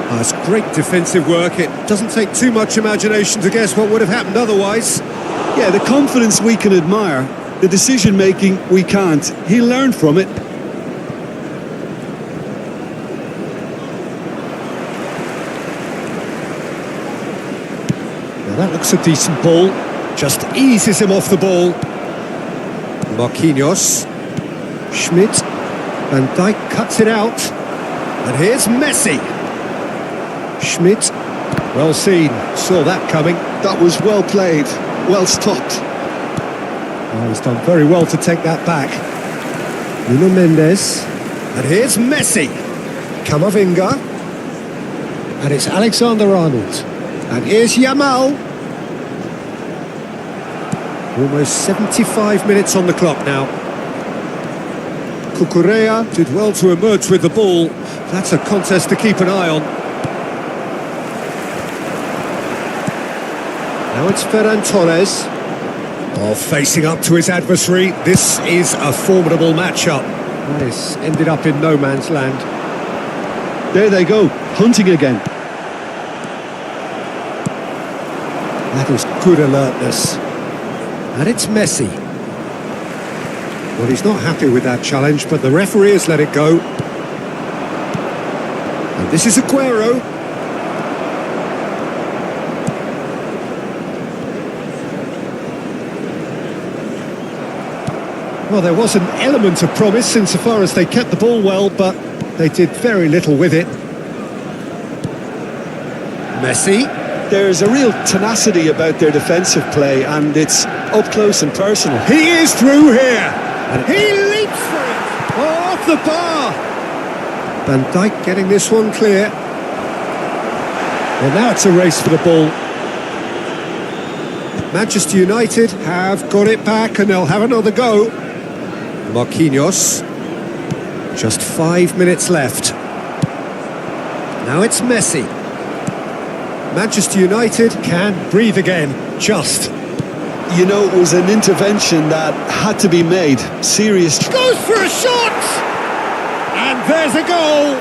Oh, it's great defensive work. It doesn't take too much imagination to guess what would have happened otherwise. Yeah, the confidence we can admire, the decision-making we can't. He learned from it. Now that looks a decent ball. Just eases him off the ball. Marquinhos. Schmidt. Van Dijk cuts it out. And here's Messi. Schmidt. Well seen. Saw that coming. That was well played, well stopped. Oh, he's done very well to take that back. Nuno Mendes. And here's Messi. Camavinga. And it's Alexander-Arnold. And here's Yamal. Almost 75 minutes on the clock now. Cucurella did well to emerge with the ball. That's a contest to keep an eye on. Now it's Ferran Torres. Oh, facing up to his adversary. This is a formidable matchup. This ended up in no man's land. There they go, hunting again. That is good alertness. And it's Messi. Well, he's not happy with that challenge, but the referee has let it go. And this is Aguero. Well, there was an element of promise insofar as they kept the ball well, but they did very little with it. Messi. There's a real tenacity about their defensive play, and it's up close and personal. He is through here, and he leaps for it. Oh, off the bar. Van Dijk getting this one clear. Well, now it's a race for the ball. Manchester United have got it back, and they'll have another go. Marquinhos. Just 5 minutes left. Now it's Messi. Manchester United can breathe again, just. You know, it was an intervention that had to be made. Serious. Goes for a shot! And there's a goal!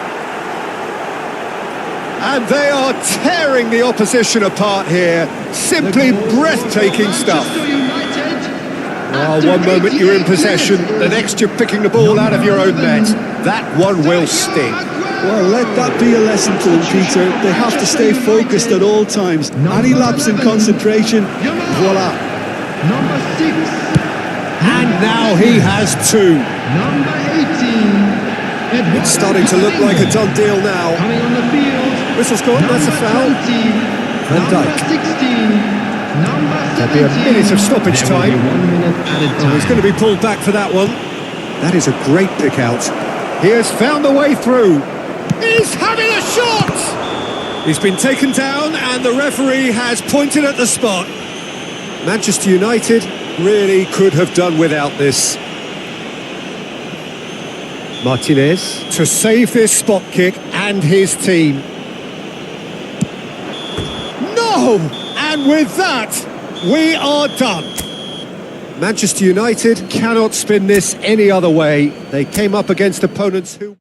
And they are tearing the opposition apart here. Simply breathtaking stuff. Oh, one moment you're in possession, the next you're picking the ball out of your own net. That one will sting. Well, let that be a lesson to them, Peter. They have to stay focused at all times. Any lapse in concentration, voila. Number 6. And now he has two. Number 18. It's starting to look like a done deal now. Coming on the field. Whistle's gone, that's a foul. Van Dijk. There'll be a minute of stoppage time. Oh, he's going to be pulled back for that one. That is a great pick out. He has found the way through. He's having a shot! He's been taken down and the referee has pointed at the spot. Manchester United really could have done without this. Martinez to save this spot kick and his team. No! Oh, and with that, we are done. Manchester United cannot spin this any other way. They came up against opponents who...